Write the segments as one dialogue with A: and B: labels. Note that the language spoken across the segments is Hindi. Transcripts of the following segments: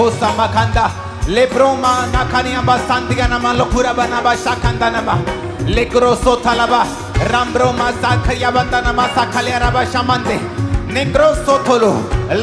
A: kosa makanda lebroma nakania basandia nama lokura bana bashakanda nama legroso talaba rambroma sakya bandana masakalia raba shamande negroso tolo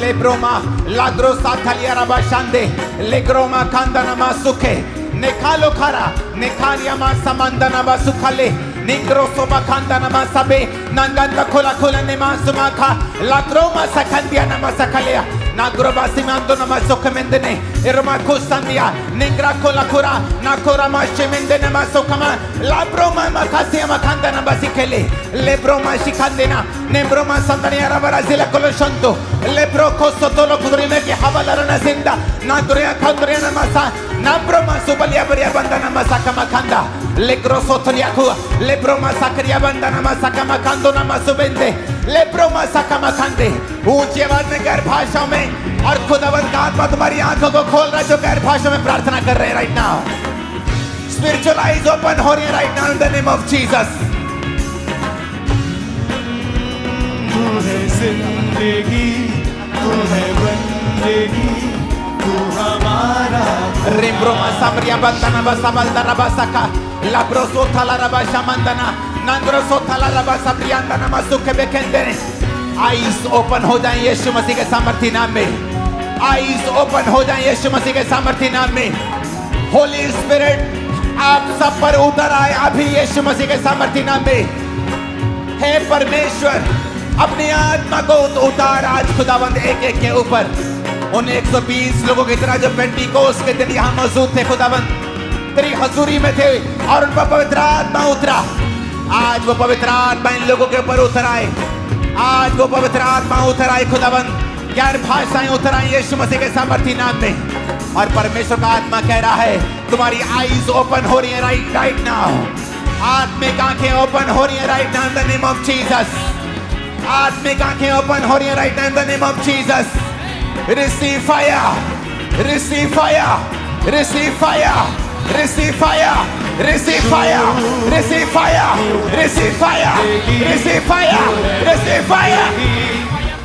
A: lebroma lagrosa talia raba shande legroma kandana masuke nekalo kara nekalia masamandana basukale Ningroso bakanda na masabe nanganda kola kola ne masumaka la groma sakandia na masakalea na groba simando na masokamendene erma kosandia ningra kola kora na kora mashemende na masokama la broma makasi makanda na basikele le broma shikandena ne broma sandania rabazila koloshondo le broko sotolo kudrime ki havala na zinda na doria kandria na masa na broma subalia beria bandana masaka makanda le grosso toliaku le broma sakria bandana masaka makando na masubende le broma saka makande ऊंचे आवाज में गैर भाषा में और खुदावंद का आत्मा तुम्हारी आंखों को खोल रहा है जो गैर भाषा में प्रार्थना कर रहे हैं right now spiritual eyes open हो रही है right now in the name of Jesus
B: तू है जिंदगी तू है बंदगी तू हमारा
A: रिम्ब्रोमा सामरिया बंदना बसामलदना बसका लाब्रोसो थाला रबा शामंदना नंद्रोसो थाला रबा सामरियांदना मसुके बेकेंदे आईज ओपन हो जाएं यीशु मसीह के सामर्थी नाम में आईज ओपन हो जाएं यीशु मसीह के सामर्थी नाम में होली स्पिरिट आप सब पर उतर आए अभी यीशु मसीह के सामर्थी नाम में हे परमेश्वर अपनी आत्मा को उतार आज खुदावंद एक एक के ऊपर उन 120 लोगों की तरह जो पेंटिकोस के दिन यहाँ मौजूद थे खुदावंद तेरी हजूरी में थे और उन पर पवित्र आत्मा उतरा आज वो पवित्र आत्मा इन लोगों के ऊपर उतर आए आज वो पवित्र आत्मा उतर आई खुदावंद गैर भाषाएं उतर आई यीशु मसीह के सामर्थी नाम में और परमेश्वर का आत्मा कह रहा है तुम्हारी आईज ओपन हो रही है राइट नाउ आत्मिक आंखें ओपन हो रही है right now in the name of Jesus आत्मिक आंखें ओपन हो रही है right now in the name of Jesus receive fire receive fire receive fire receive fire receive fire receive fire receive fire receive fire receive fire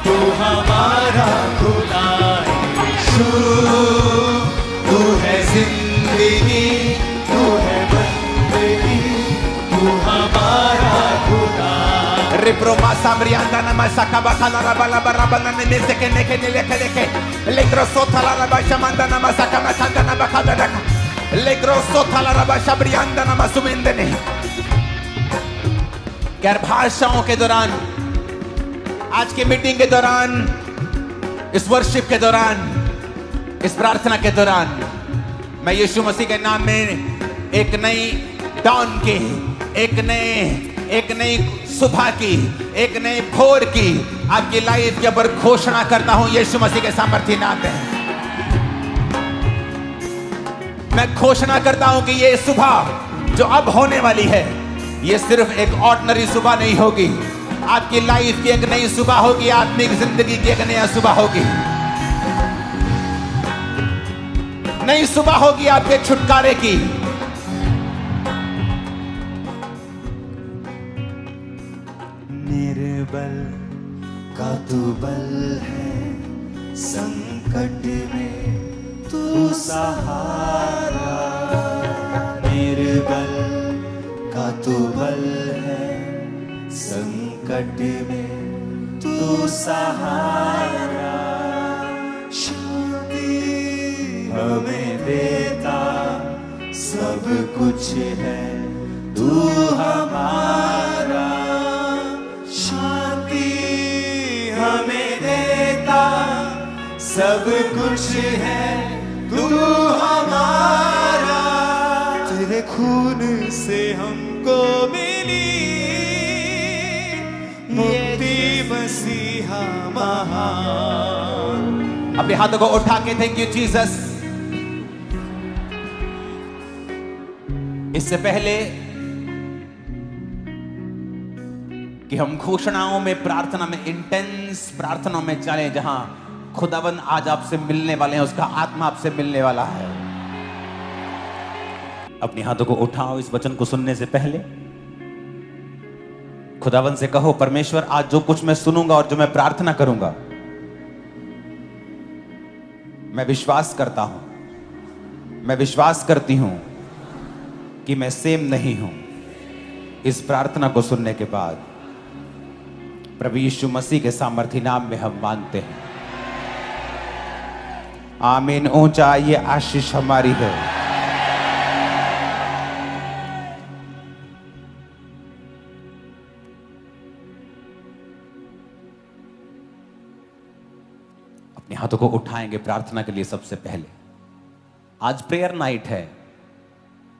B: तू हमारा खुदा यीशु तू है जिंदगी तू है बंदगी तू हमारा खुदा
A: रिप्रोमा सामरियांदा ना masaka bakala rabala barabana ne mezeke neke nileke legroso thala rabashamanda na masaka makanda na bakada daka गैर भाषाओं के दौरान आज की मीटिंग के दौरान इस वर्शिप के दौरान इस प्रार्थना के दौरान मैं यीशु मसीह के नाम में एक नई डॉन की एक नई सुबह की एक नई भोर की आपकी लाइफ के ऊपर घोषणा करता हूं यीशु मसीह के सामर्थी नाम में मैं घोषणा करता हूं कि ये सुबह जो अब होने वाली है ये सिर्फ एक ऑर्डिनरी सुबह नहीं होगी आपकी लाइफ की एक नई सुबह होगी आत्मिक जिंदगी की एक नया सुबह होगी नई सुबह होगी आपके छुटकारे की
B: निर्बल का तू बल है संकट में तू सहारा निर्बल का तू बल है संकट में तू सहारा शांति हमें देता सब कुछ है तू हमारा शांति हमें देता सब कुछ है तू हमारा तेरे खून से हमको मिली मुक्ति मसीहा महान
A: अपने हाथों को उठा के थैंक यू जीसस इससे पहले कि हम घोषणाओं में प्रार्थना में इंटेंस प्रार्थनाओं में चले जहां खुदावन आज आपसे मिलने वाले हैं उसका आत्मा आपसे मिलने वाला है अपने हाथों को उठाओ इस वचन को सुनने से पहले खुदावन से कहो परमेश्वर आज जो कुछ मैं सुनूंगा और जो मैं प्रार्थना करूंगा मैं विश्वास करता हूं, मैं विश्वास करती हूं कि मैं सेम नहीं हूं। इस प्रार्थना को सुनने के बाद प्रभु यीशु मसीह के सामर्थी नाम में हम मांगते हैं, आमीन। ऊंचा ये आशीष हमारी है। अपने हाथों को उठाएंगे प्रार्थना के लिए। सबसे पहले आज प्रेयर नाइट है,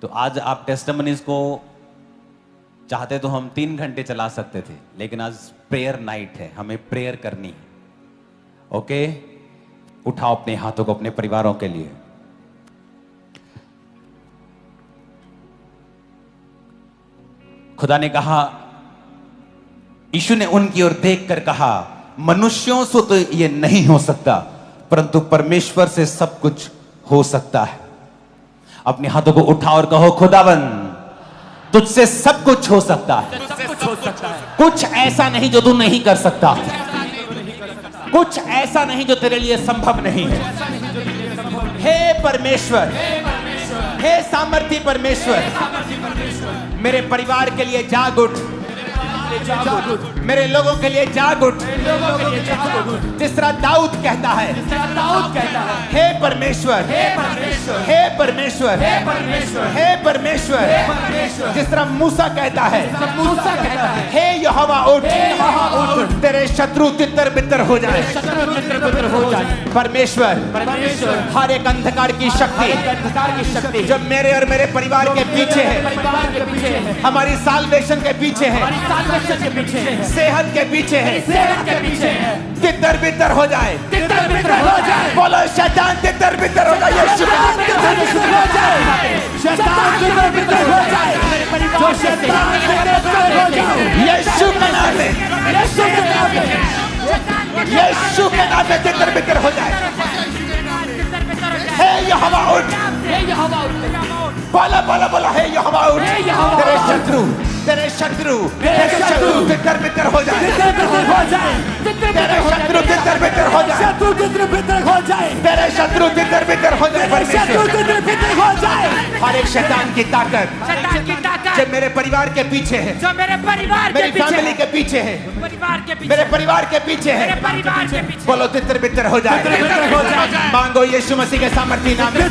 A: तो आज आप टेस्टिमनीज को चाहते तो हम 3 घंटे चला सकते थे, लेकिन आज प्रेयर नाइट है, हमें प्रेयर करनी है। ओके, उठाओ अपने हाथों को अपने परिवारों के लिए। खुदा ने कहा, यीशु ने उनकी ओर देखकर कहा, मनुष्यों से तो ये नहीं हो सकता, परंतु परमेश्वर से सब कुछ हो सकता है। अपने हाथों को उठाओ और कहो, खुदावन तुझसे सब कुछ हो सकता है। कुछ ऐसा नहीं जो तू नहीं कर सकता, कुछ ऐसा नहीं जो तेरे लिए संभव नहीं है। हे परमेश्वर, हे सामर्थी परमेश्वर, मेरे परिवार के लिए जाग उठ, मेरे लोगों के लिए जाग उठ। जिस तरह दाऊद कहता है, हे परमेश्वर, हे परमेश्वर, हे परमेश्वर। जिस तरह मूसा कहता है, हे यहोवा उठ, तेरे शत्रु तितर बितर हो जाए। परमेश्वर, हर एक अंधकार की शक्ति जो मेरे और मेरे परिवार के पीछे है, हमारी साल्वेशन के पीछे है, सेहत के पीछे है, तितर बितर हो जाए। बोलो शैतान तितर बितर हो जाए, यीशु का नाम है, यीशु के नाम में तितर बितर हो जाए। हे यहोवा उठ, बोला बोला बोला, हे यहोवा उठ। तेरे शत्रु तितर बितर हो जाए, तेरे शत्रु तितर बितर हो जाए, तेरे शत्रु तितर बितर हो जाए। हर एक शैतान की ताकत जो मेरे परिवार के पीछे है, मेरी फैमिली के पीछे है, मेरे परिवार के पीछे है, बोलो तितर बितर हो जाए। मांगो यीशु मसीह के सामर्थी नाम में।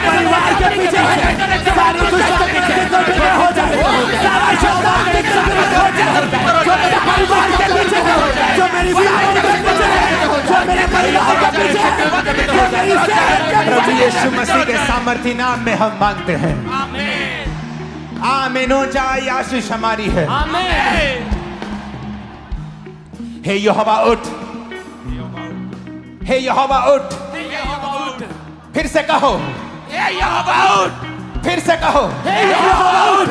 A: परिवार के पीछे है, सारी दुश्मनी हो जाए, सारा शैतान हो जाए, जो मेरे परिवार के पीछे है, जो मेरी फैमिली के पीछे है, जो मेरे परिवार के पीछे है, जो मेरी सेहत के पीछे है। प्रभु यीशु मसीह के सामर्थी नाम में हम मांगते हैं, आमीन। ऊंचा आशीष हमारी है। हे यहोवा उठ, हे यहोवा उठ। फिर से कहो, हे यहोवा उठ। फिर से कहो, हे यहोवा उठ।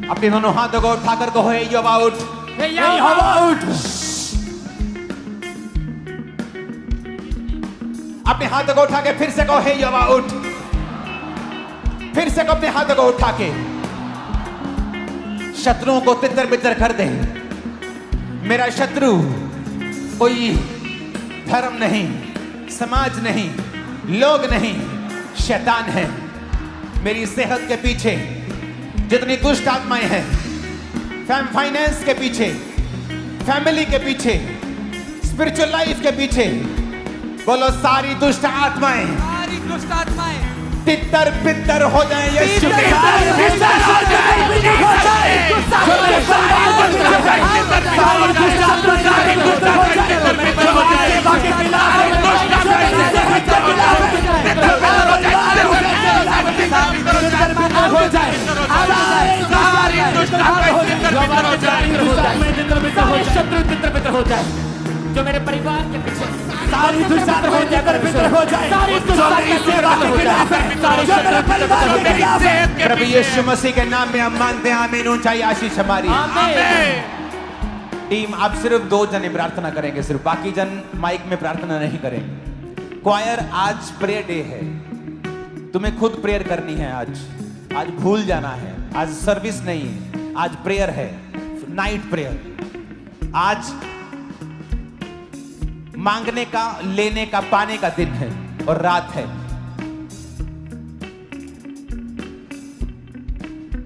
A: अपने दोनों हाथों को उठाकर कहो, हे यहोवा उठ, हे यहोवा उठ। अपने हाथों को उठा के फिर से कहो, हे यहोवा उठ। फिर से कहो, अपने हाथों को उठा के शत्रुओं को तितर बितर कर दे। मेरा शत्रु कोई धर्म नहीं, समाज नहीं, लोग नहीं, शैतान है। मेरी सेहत के पीछे जितनी दुष्ट आत्माएं हैं, फाइनेंस के पीछे, फैमिली के पीछे, स्पिरिचुअल लाइफ के पीछे, बोलो सारी दुष्ट आत्माएं तितर बितर हो जाए। यीशु के
C: हो जाए, जो मेरे परिवार के पीछे सारी दुष्टता हो जाए, हो जाए, सारी दुष्टता की सेवा के खिलाफ है, जो मेरे परिवार के खिलाफ है।
A: प्रभु यीशु मसीह के नाम में हम मांगते हैं, आमीन। ऊंचाई आशीष हमारी। टीम, आप सिर्फ 2 जने प्रार्थना करेंगे, सिर्फ, बाकी जन माइक में प्रार्थना नहीं करेंगे। क्वायर, आज प्रे डे है, तुम्हें खुद प्रेयर करनी है। आज भूल जाना है। आज सर्विस नहीं है, आज प्रेयर है, नाइट प्रेयर। आज मांगने का, लेने का, पाने का दिन है और रात है।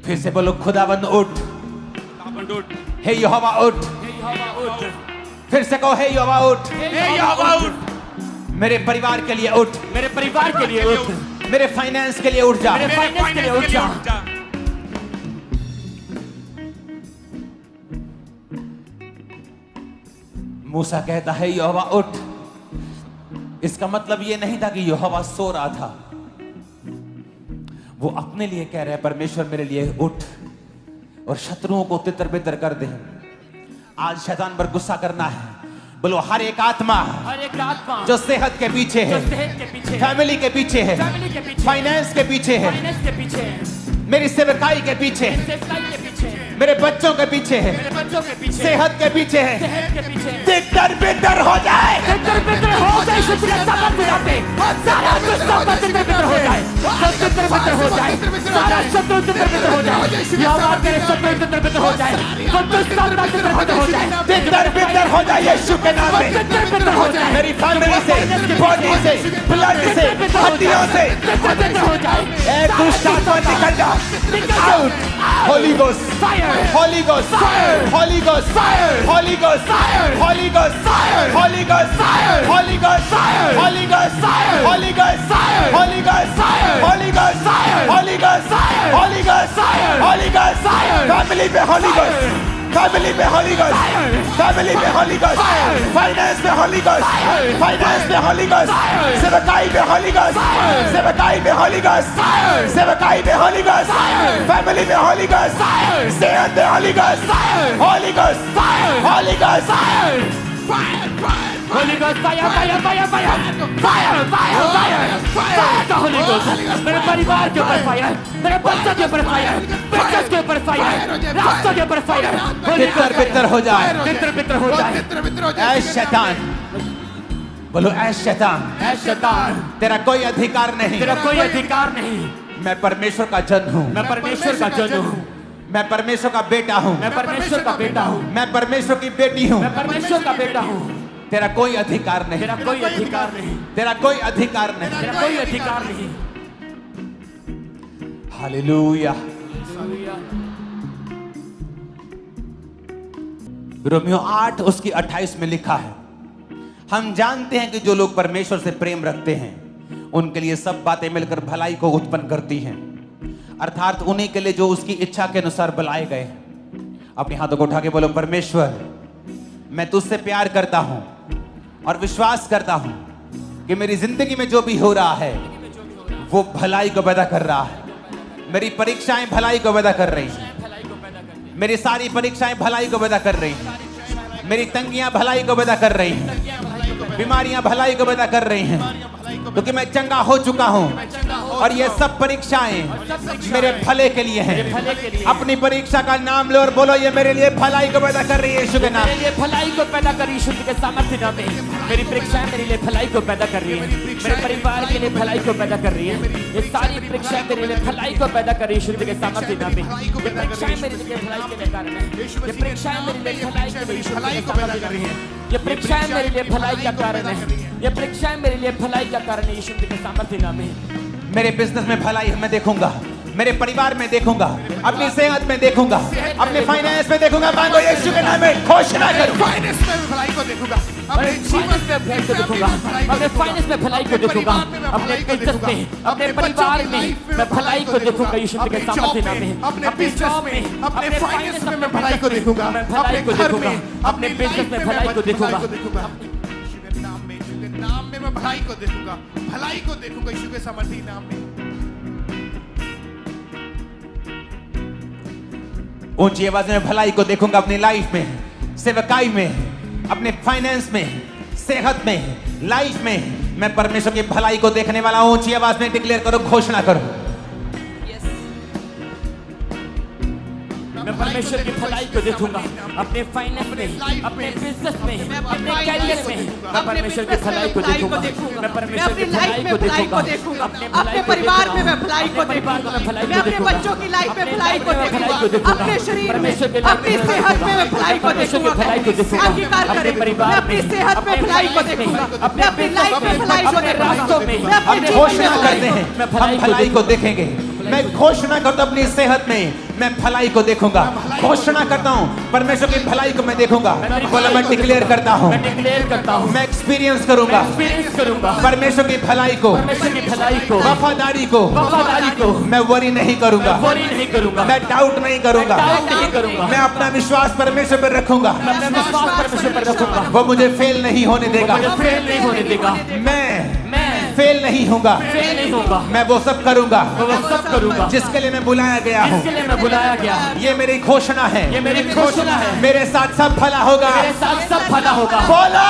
A: फिर से बोलो, खुदाबंद उठ, हे यहोवा उठ। फिर से कहो, हे यहोवा उठ,
C: हे यहोवा उठ।
A: मेरे परिवार के लिए उठ,
C: मेरे परिवार के लिए उठ,
A: मेरे फाइनेंस के लिए उठ जा,
C: मेरे फाइनेंस के लिए उठ जा।
A: मूसा कहता है यहोवा उठ। इसका मतलब यह नहीं था कि यहोवा सो रहा था। वो अपने लिए कह रहे हैं, परमेश्वर मेरे लिए उठ और शत्रुओं को तितर बितर कर दे। आज शैतान पर गुस्सा करना है। बोलो, हर एक आत्मा जो सेहत के पीछे है, फैमिली के पीछे है, फाइनेंस के पीछे है, मेरी सेवकाई के पीछे है, मेरे बच्चों के पीछे है, सेहत के पीछे है, तितर बितर हो जाए,
C: तितर बितर हो जाए, सारा गुस्सा तितर बितर हो जाए, सब तितर बितर हो जाए, सारा शत्रु तितर बितर हो जाए, यहोवा तेरे शत्रु तितर बितर हो जाए, सब गुस्सा तितर बितर हो जाए,
A: तितर बितर हो जाए यीशु के नाम में।
C: तितर बितर हो जाए,
A: मेरी फैमिली से, बॉडी से, ब्लड से, हड्डियों से
C: तितर बितर हो जाए।
A: एक दुष्ट आत्मा निकल जा, out. Holi ghost fire, Holi ghost fire, Holi ghost fire, Holi ghost fire, Holi ghost fire, Holi ghost fire, Holi ghost fire, Holi ghost fire, Holi ghost fire, Holi ghost fire, Holi ghost fire, Holi ghost fire, Holi ghost fire, Holi ghost fire. Family पे होली गोस्ट, फैमिली पे होली गोस्ट, फैमिली पे होली गोस्ट, फाइनेंस पे होली गोस्ट, फाइनेंस पे होली गोस्ट, सेवकाई पे होली गोस्ट, सेवकाई पे होली गोस्ट, सेवकाई पे होली गोस्ट, फैमिली पे होली गोस्ट, सेहत पे Holi ghost, Holi ghost, Holi ghost,
C: Holy Ghost fire, fire, fire, fire, fire, fire, fire, fire का Holy Ghost मेरे परिवार के ऊपर फायर, मेरे बच्चों के ऊपर फायर, बिजनेस के ऊपर फायर, रास्तों के ऊपर फायर।
A: तितर बितर हो जाए,
C: तितर बितर हो जाए।
A: ऐ शैतान, बोलो ऐ शैतान,
C: ऐ शैतान,
A: तेरा कोई अधिकार नहीं,
C: तेरा कोई अधिकार नहीं।
A: मैं परमेश्वर का जन हूँ,
C: मैं परमेश्वर का जन हूँ,
A: मैं परमेश्वर का बेटा हूँ,
C: मैं परमेश्वर का बेटा हूँ,
A: मैं परमेश्वर की बेटी हूँ।
C: मैं परमेश्वर का बेटा हूँ।
A: तेरा कोई अधिकार नहीं,
C: तेरा कोई अधिकार नहीं,
A: तेरा कोई अधिकार नहीं,
C: तेरा कोई अधिकार नहीं।
A: हालेलुया। रोमियो 8 उसकी 28 में लिखा है, हम जानते हैं कि जो लोग परमेश्वर से प्रेम रखते हैं उनके लिए सब बातें मिलकर भलाई को उत्पन्न करती हैं, अर्थात उन्हीं के लिए जो उसकी इच्छा के अनुसार बुलाए गए। अपने हाथों को उठा के बोलो, परमेश्वर मैं तुझसे प्यार करता हूं और विश्वास करता हूं कि मेरी जिंदगी में जो भी हो रहा है वो भलाई को पैदा कर रहा है। मेरी परीक्षाएं भलाई को पैदा कर रही हैं, मेरी सारी परीक्षाएं भलाई को पैदा कर रही हैं, मेरी तंगियां भलाई को पैदा कर रही हैं, बीमारियां भलाई को पैदा कर रही हैं, क्योंकि मैं चंगा हो चुका हूं और ये सब परीक्षाएं मेरे भले के लिए हैं। अपनी परीक्षा का नाम लो और बोलो, ये मेरे लिए भलाई को पैदा कर रही है यीशु के नाम।
C: मेरे लिए भलाई को पैदा कर रही है यीशु के सामर्थ्य नाम में। मेरी परीक्षाएं मेरे लिए भलाई को पैदा कर रही है, मेरे परिवार के लिए भलाई को पैदा कर रही है। ये सारी परीक्षाएं मेरे लिए भलाई को पैदा कर रही है यीशु के सामर्थ्य नाम में। ये परीक्षाएं मेरे लिए भलाई के कारण है, ये परीक्षाएं मेरे लिए भलाई के लिए भलाई को पैदा कर रही है। ये परीक्षाएं मेरे लिए भलाई का कारण है, ये परीक्षाएं मेरे लिए भलाई का कारण है यीशु के सामर्थ्य नाम में।
A: मेरे बिजनेस में भलाई मैं देखूंगा, मेरे परिवार में देखूंगा, अपनी सेहत में देखूंगा, अपने फाइनेंस में देखूंगा। मांगो यीशु के नाम में, घोषणा करो,
B: फाइनेंस में भलाई को देखूंगा,
C: अपने जीवन में भलाई को देखूंगा, अपने फाइनेंस में भलाई को देखूंगा, अपने बिजनेस में, अपने परिवार में मैं भलाई को देखूंगा यीशु के सामर्थ्य नाम में।
B: अपने बिजनेस में, अपने फाइनेंस में मैं भलाई को देखूंगा,
C: मैं भलाई को देखूंगा, अपने बिजनेस में भलाई को देखूंगा,
B: नाम में मैं भलाई को देखूंगा, भलाई को देखूंगा यीशु के सामर्थी नाम में।
A: ऊंची आवाज में भलाई को देखूंगा अपनी लाइफ में, सेवकाई में, अपने फाइनेंस में, सेहत में, लाइफ में मैं परमेश्वर की भलाई को देखने वाला हूं। ऊंची आवाज में डिक्लेयर करो, घोषणा करो।
C: मैं परमेश्वर की भलाई को देखूंगा अपने फाइनेंस में, अपने बिजनेस में, अपने कैरियर में। मैं परमेश्वर की भलाई को देखूंगा, मैं परमेश्वर की भलाई को देखूंगा,
D: अपने परिवार में मैं भलाई को देखूंगा, मैं अपने बच्चों की लाइफ में भलाई को देखूंगा, अपने शरीर में, अपनी सेहत में मैं भलाई को देखूंगा। अंगीकार करें, मैं अपनी सेहत में भलाई को देखूंगा, मैं अपनी लाइफ में भलाई को देखूंगा, मैं अपनी
A: घोषणा करते हैं हम भलाई को देखेंगे। मैं घोषणा करता हूं अपनी सेहत में मैं भलाई को देखूंगा। घोषणा करता हूं परमेश्वर की भलाई को मैं देखूंगा। बोला मैं डिक्लेयर करता हूं, मैं एक्सपीरियंस करूंगा परमेश्वर की भलाई को, वफादारी को। मैं वरी नहीं करूंगा, मैं डाउट नहीं करूंगा, मैं अपना विश्वास परमेश्वर पर रखूंगा। वो मुझे फेल नहीं होने देगा, मैं फेल नहीं होगा, मैं वो सब करूंगा जिसके लिए मैं बुलाया गया हूँ। ये मेरी घोषणा है, मेरे साथ सब भला होगा, बोला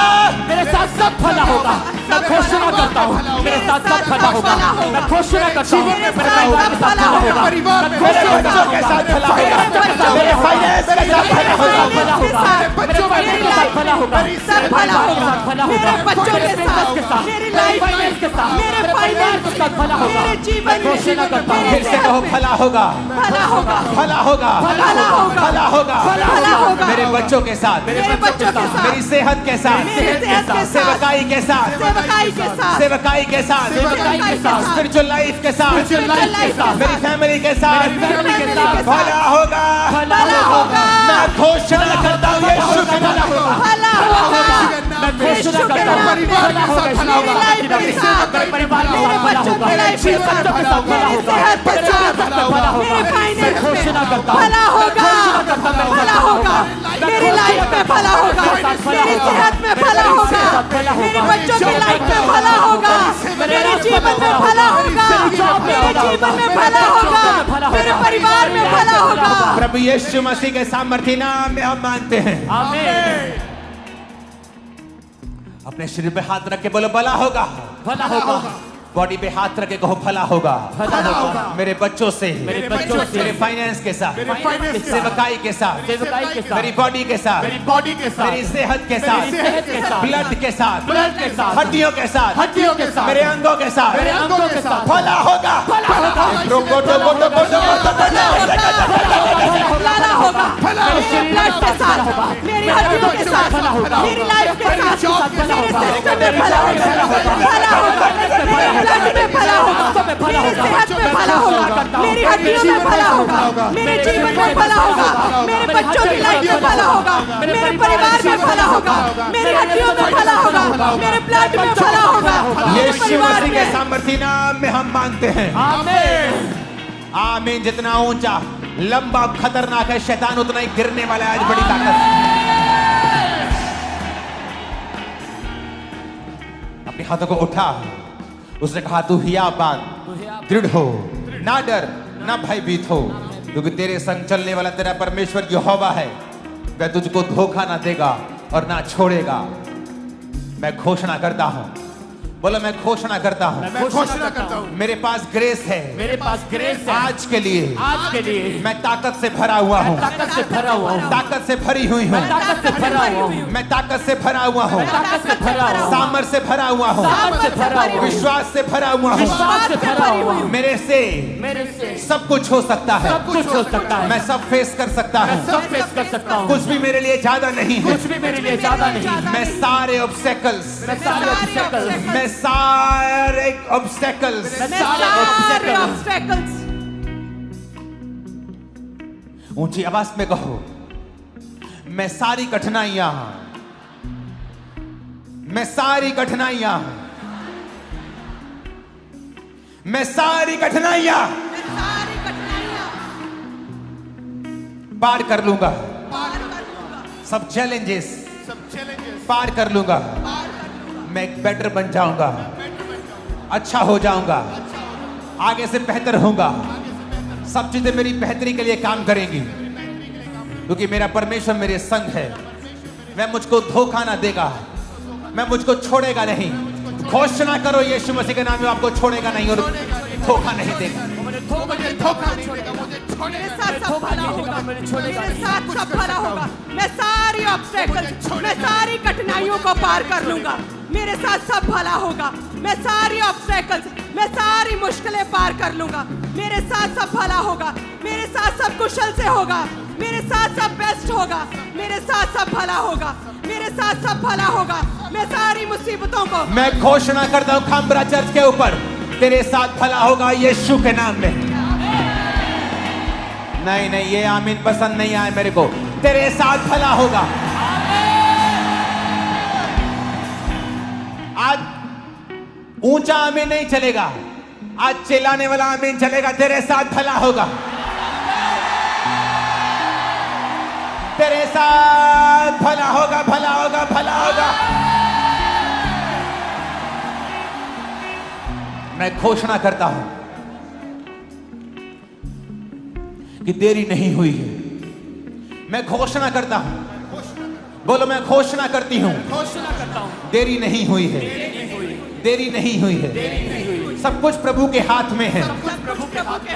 C: मेरे साथ सब भला होगा। मैं घोषणा करता हूँ मेरे साथ सब भला होगा। मैं घोषणा करता हूँ मेरे परिवार के साथ भला होगा,
A: मेरे बच्चों के साथ भला होगा, मेरे फाइनेंस के साथ भला होगा,
C: मेरे बच्चों के साथ भला होगा,
D: मेरे बच्चों के साथ, मेरी लाइफ के साथ, मेरे परिवार के साथ भला होगा, मेरे जीवन में
C: घोषणा करता हूँ।
A: फिर से कहो भला होगा,
D: भला होगा,
A: भला होगा,
D: भला होगा,
A: भला होगा,
D: भला होगा,
A: मेरे बच्चों के साथ,
D: मेरे बच्चों के साथ,
A: मेरी सेहत के साथ, सेवकाई के साथ,
D: सेवकाई के साथ,
A: सेवकाई के साथ, स्पिरिचुअल लाइफ के साथ, मेरी फैमिली के साथ भला होगा,
D: भला होगा।
A: मैं घोषणा करता हूँ यीशु के नाम में
D: भला होगा,
C: मैं घोषणा करता हूँ
B: परिवार के साथ भला होगा,
C: मेरे परिवार के साथ भला होगा,
D: मेरे बच्चों के साथ भला होगा, मेरे फाइनेंस में भला होगा, भला होगा, मेरी लाइफ में भला होगा, मेरी सेहत में भला होगा, मेरे बच्चों की लाइफ में भला होगा, मेरे जीवन में भला होगा, मेरे जीवन में भला होगा, मेरे परिवार में भला होगा।
A: प्रभु यीशु मसीह के सामर्थ्य नाम में हम मानते हैं।
C: आमीन।
A: अपने शरीर पे हाथ रख के बोलो भला होगा,
C: भला होगा,
A: बॉडी पे हाथ रख के कहो भला होगा,
C: भला होगा,
A: मेरे बच्चों से,
C: मेरे बच्चों से,
A: मेरे फाइनेंस के साथ, सेवकाई के साथ,
C: सेवकाई के साथ,
A: मेरी बॉडी के साथ,
B: मेरी बॉडी के साथ,
A: मेरी सेहत के साथ,
C: सेहत के साथ,
A: ब्लड के साथ,
C: ब्लड के साथ,
A: हड्डियों के साथ,
B: हड्डियों के साथ,
A: मेरे अंगों के साथ,
C: मेरे अंगों के साथ
A: भला होगा,
C: भला होगा,
D: भला होगा, मेरे ब्लड के साथ, मेरी हड्डियों के साथ, मेरी लाइफ के साथ, मेरे सिस्टम में भला होगा, भला होगा, मेरे ब्लड में भला होगा, मेरी सेहत में भला होगा, मेरी हड्डियों में भला होगा, मेरे जीवन में भला होगा, मेरे बच्चों की लाइफ में भला होगा, मेरे परिवार में भला होगा, मेरी हड्डियों में भला होगा, मेरे ब्लड में भला होगा,
A: यीशु मसीह के सामर्थ्य नाम में हम मांगते हैं।
C: आमीन।
A: आमीन। जितना ऊंचा, लंबा, खतरनाक है शैतान उतना ही गिरने वाला है। आज बड़ी ताकत। अपने हाथों को उठा, उसने कहा तू हियाबान दृढ़ हो, ना डर ना भयभीत हो, क्योंकि तेरे संग चलने वाला तेरा परमेश्वर यहोवा है। वह तुझको धोखा ना देगा और ना छोड़ेगा। मैं घोषणा करता हूं, बोलो मैं घोषणा करता हूं,
B: मैं घोषणा करता हूं,
A: मेरे पास ग्रेस है,
C: मेरे पास ग्रेस है
A: आज के लिए,
C: आज के लिए।
A: मैं ताकत से भरा हुआ हूँ,
C: ताकत से भरा हुआ हूँ,
A: ताकत से भरी हुई हूँ,
C: ताकत से भरा हुआ हूँ,
A: मैं ताकत से भरा हुआ हूँ,
C: ताकत से भरा हुआ हूँ,
A: सामर्थ से भरा हुआ हूँ,
C: सामर्थ से भरा हुआ हूँ,
A: विश्वास से भरा हुआ हूँ।
C: विश्वास से भरा हुआ हूँ।
A: मेरे से सब कुछ हो सकता है,
C: सब कुछ हो सकता है,
A: मैं सब फेस कर सकता
C: मैं
A: हूँ,
C: सब फेस कर सकता हूँ।
A: कुछ भी मेरे लिए ज्यादा नहीं है,
C: कुछ भी मेरे लिए ज्यादा नहीं।
A: मैं सारे ऑब्स्टेकल्स,
C: मैं सारे obstacles,
A: मैं सारे ऑब्स्टेकल्स,
C: मैं
D: मैं
C: सारे
D: सारे
C: obstacles,
D: ऑब्स्टेकल्स,
A: ऊंची आवाज में कहो, मैं सारी कठिनाइयां, मैं सारी कठिनाइयां, मैं सारी कठिनाइयां
D: सारी कठिनाइयां
A: पार कर लूंगा,
D: पार कर लूंगा,
A: सब चैलेंजेस
B: सब चैलेंजेस
A: पार कर लूंगा, मैं एक बेटर बन जाऊंगा, अच्छा हो जाऊंगा, आगे से बेहतर होऊंगा, सब चीजें मेरी बेहतरी के लिए काम करेंगी, क्योंकि मेरा परमेश्वर मेरे संग है। वह मुझको धोखा ना देगा, मैं मुझको छोड़ेगा नहीं। घोषणा करो यीशु मसीह के नाम में, आपको छोड़ेगा नहीं और धोखा नहीं देगा।
B: मुझे धोखा नहीं देगा, मुझे
D: मेरे साथ सब भला होगा, मेरे साथ सब भला होगा। मैं सारी ऑब्स्टेकल्स, मैं सारी कठिनाइयों को पार कर लूंगा। मेरे साथ सब भला होगा। मैं सारी ऑब्स्टेकल्स, मैं सारी मुश्किलें पार कर लूंगा। मेरे साथ सब भला होगा। मेरे साथ सब कुशल से होगा। मेरे साथ सब बेस्ट होगा। मेरे साथ सब भला होगा। मेरे साथ सब भला होगा। मैं सारी मुसीबतों को
A: मैं घोषणा करता हूँ खंबरा चर्च के ऊपर, तेरे साथ भला होगा यीशु के नाम में। नहीं नहीं, ये आमीन पसंद नहीं आए मेरे को। तेरे साथ भला होगा। आज ऊंचा आमीन नहीं चलेगा, आज चिल्लाने वाला आमीन चलेगा। तेरे साथ भला होगा। तेरे साथ भला होगा, भला होगा, भला होगा। मैं घोषणा करता हूं कि देरी नहीं हुई है। मैं घोषणा करता हूं, बोलो मैं घोषणा करती हूं, देरी नहीं हुई है। देरी नहीं हुई है। सब कुछ प्रभु के हाथ में है।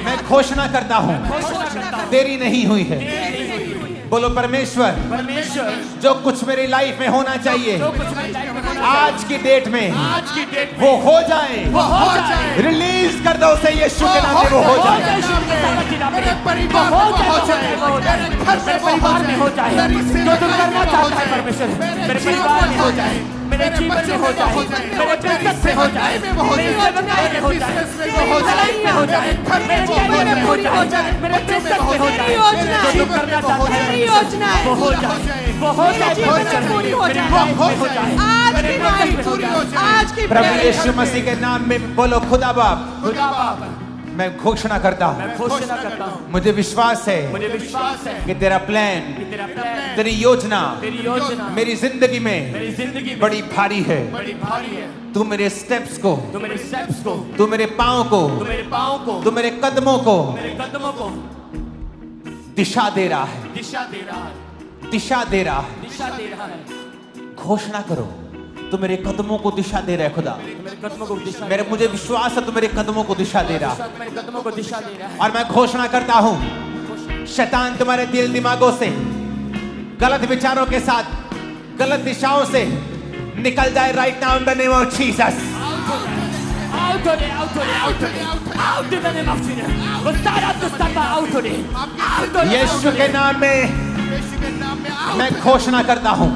A: मैं घोषणा करता हूं, देरी नहीं हुई है। बोलो परमेश्वर, जो कुछ मेरी लाइफ में होना चाहिए आज की डेट में वो हो जाए। रिलीज कर दो उसे यीशु के नाम में, वो हो जाए।
B: मेरे परिवार में हो जाए, मेरे घर में हो जाए, जो तुम करना चाहता है परमेश्वर मेरे परिवार में हो जाए, मेरे जीवन में हो जाए, मेरे बिजनेस में हो जाए, मेरे सेवकाई में हो जाए, मेरे लाइफ में हो जाए, मेरे कैरियर में पूरी हो जाए, मेरे बिजनेस में हो जाए, जो तुम करना चाहता है
D: योजना है
B: वो हो जाए, वो हो जाए,
D: पूरी हो जाए। आज की नाइट पूरी हो जाए। आज की
A: प्रभु यीशु मसीह के नाम में बोलो खुदा बाप, मैं घोषणा करता हूँ, मुझे विश्वास है कि तेरा प्लान, तेरी योजना मेरी जिंदगी में बड़ी भारी है। तू मेरे स्टेप्स को, तू मेरे पाँव को, तू मेरे कदमों को दिशा दे रहा है, दिशा दे रहा है। घोषणा करो, तू मेरे कदमों को दिशा दे रहा है खुदा। मेरे मुझे विश्वास है तू मेरे कदमों को दिशा दे रहा है। और मैं घोषणा करता हूं, शैतान तुम्हारे दिल दिमागों से, गलत विचारों के साथ, गलत दिशाओं से निकल जाए right now in the name of Jesus. यीशु के नाम में मैं घोषणा करता हूं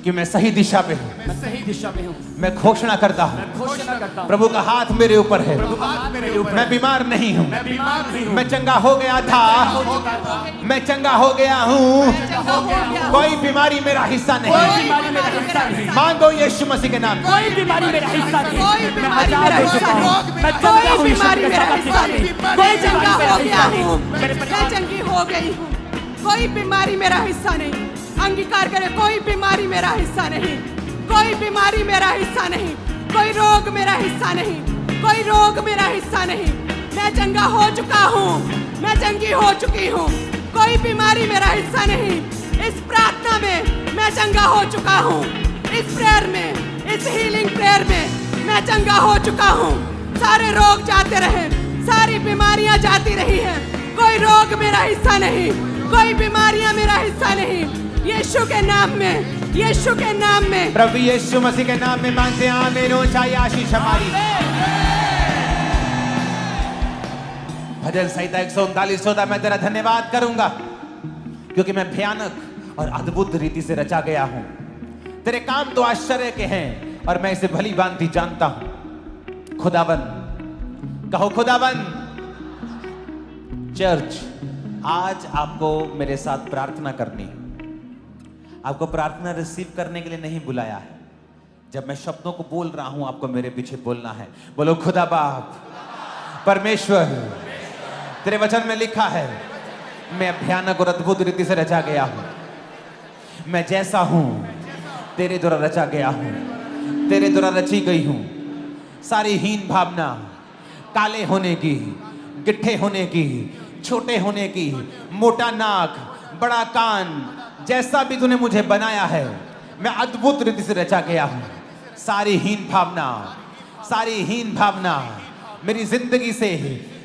A: कि मैं सही दिशा पे हूं। मैं घोषणा करता हूं, प्रभु का हाथ मेरे ऊपर है। मैं बीमार नहीं हूं, मैं चंगा हो गया था, मैं चंगा हो गया हूं। कोई बीमारी मेरा हिस्सा नहीं। मांगो यीशु मसीह के नाम।
D: कोई बीमारी मेरा हिस्सा नहीं। मैं आजाद हो चुका हूं। मैं चंगा हूं यीशु के साथ। कोई चंगा हो गया हूं, मैं चंगी हो गई हूं। कोई बीमारी मेरा हिस्सा नहीं। अंगीकार करे, कोई बीमारी मेरा हिस्सा नहीं। कोई बीमारी मेरा हिस्सा नहीं। कोई रोग मेरा हिस्सा नहीं। कोई रोग मेरा हिस्सा नहीं। मैं चंगा हो चुका हूँ। मैं चंगी हो चुकी हूँ। कोई बीमारी मेरा हिस्सा नहीं। इस प्रार्थना में मैं चंगा हो चुका हूँ। इस प्रेयर में, इस हीलिंग प्रेयर में मैं चंगा हो चुका हूँ। सारे रोग जाते रहे, सारी बीमारियां जाती रही हैं। कोई रोग मेरा हिस्सा नहीं। कोई बीमारियां मेरा हिस्सा नहीं। यीशु के नाम में, यीशु के नाम में,
A: प्रभु यीशु मसीह के नाम में मांगते हैं आमीन। ऊंचाई आशीष हमारी। भजन संहिता 139 मैं तेरा धन्यवाद करूंगा क्योंकि मैं भयानक और अद्भुत रीति से रचा गया हूं। तेरे काम तो आश्चर्य के हैं और मैं इसे भली भांति जानता हूं। खुदावन, कहो खुदावन। चर्च, आज आपको मेरे साथ प्रार्थना करनी है। आपको प्रार्थना रिसीव करने के लिए नहीं बुलाया है। जब मैं शब्दों को बोल रहा हूं आपको मेरे पीछे बोलना है। बोलो खुदा बाप, परमेश्वर, तेरे वचन में लिखा है मैं भयानक और अद्भुत रीति से रचा गया हूं। मैं जैसा हूं तेरे द्वारा रचा गया हूं, तेरे द्वारा रची गई हूं। सारी हीन भावना, काले होने की, गिट्ठे होने की, छोटे होने की, मोटा नाक, बड़ा कान, जैसा भी तूने मुझे बनाया है मैं अद्भुत रीति से रचा गया हूं। सारी हीन भावना, सारी हीन भावना मेरी जिंदगी से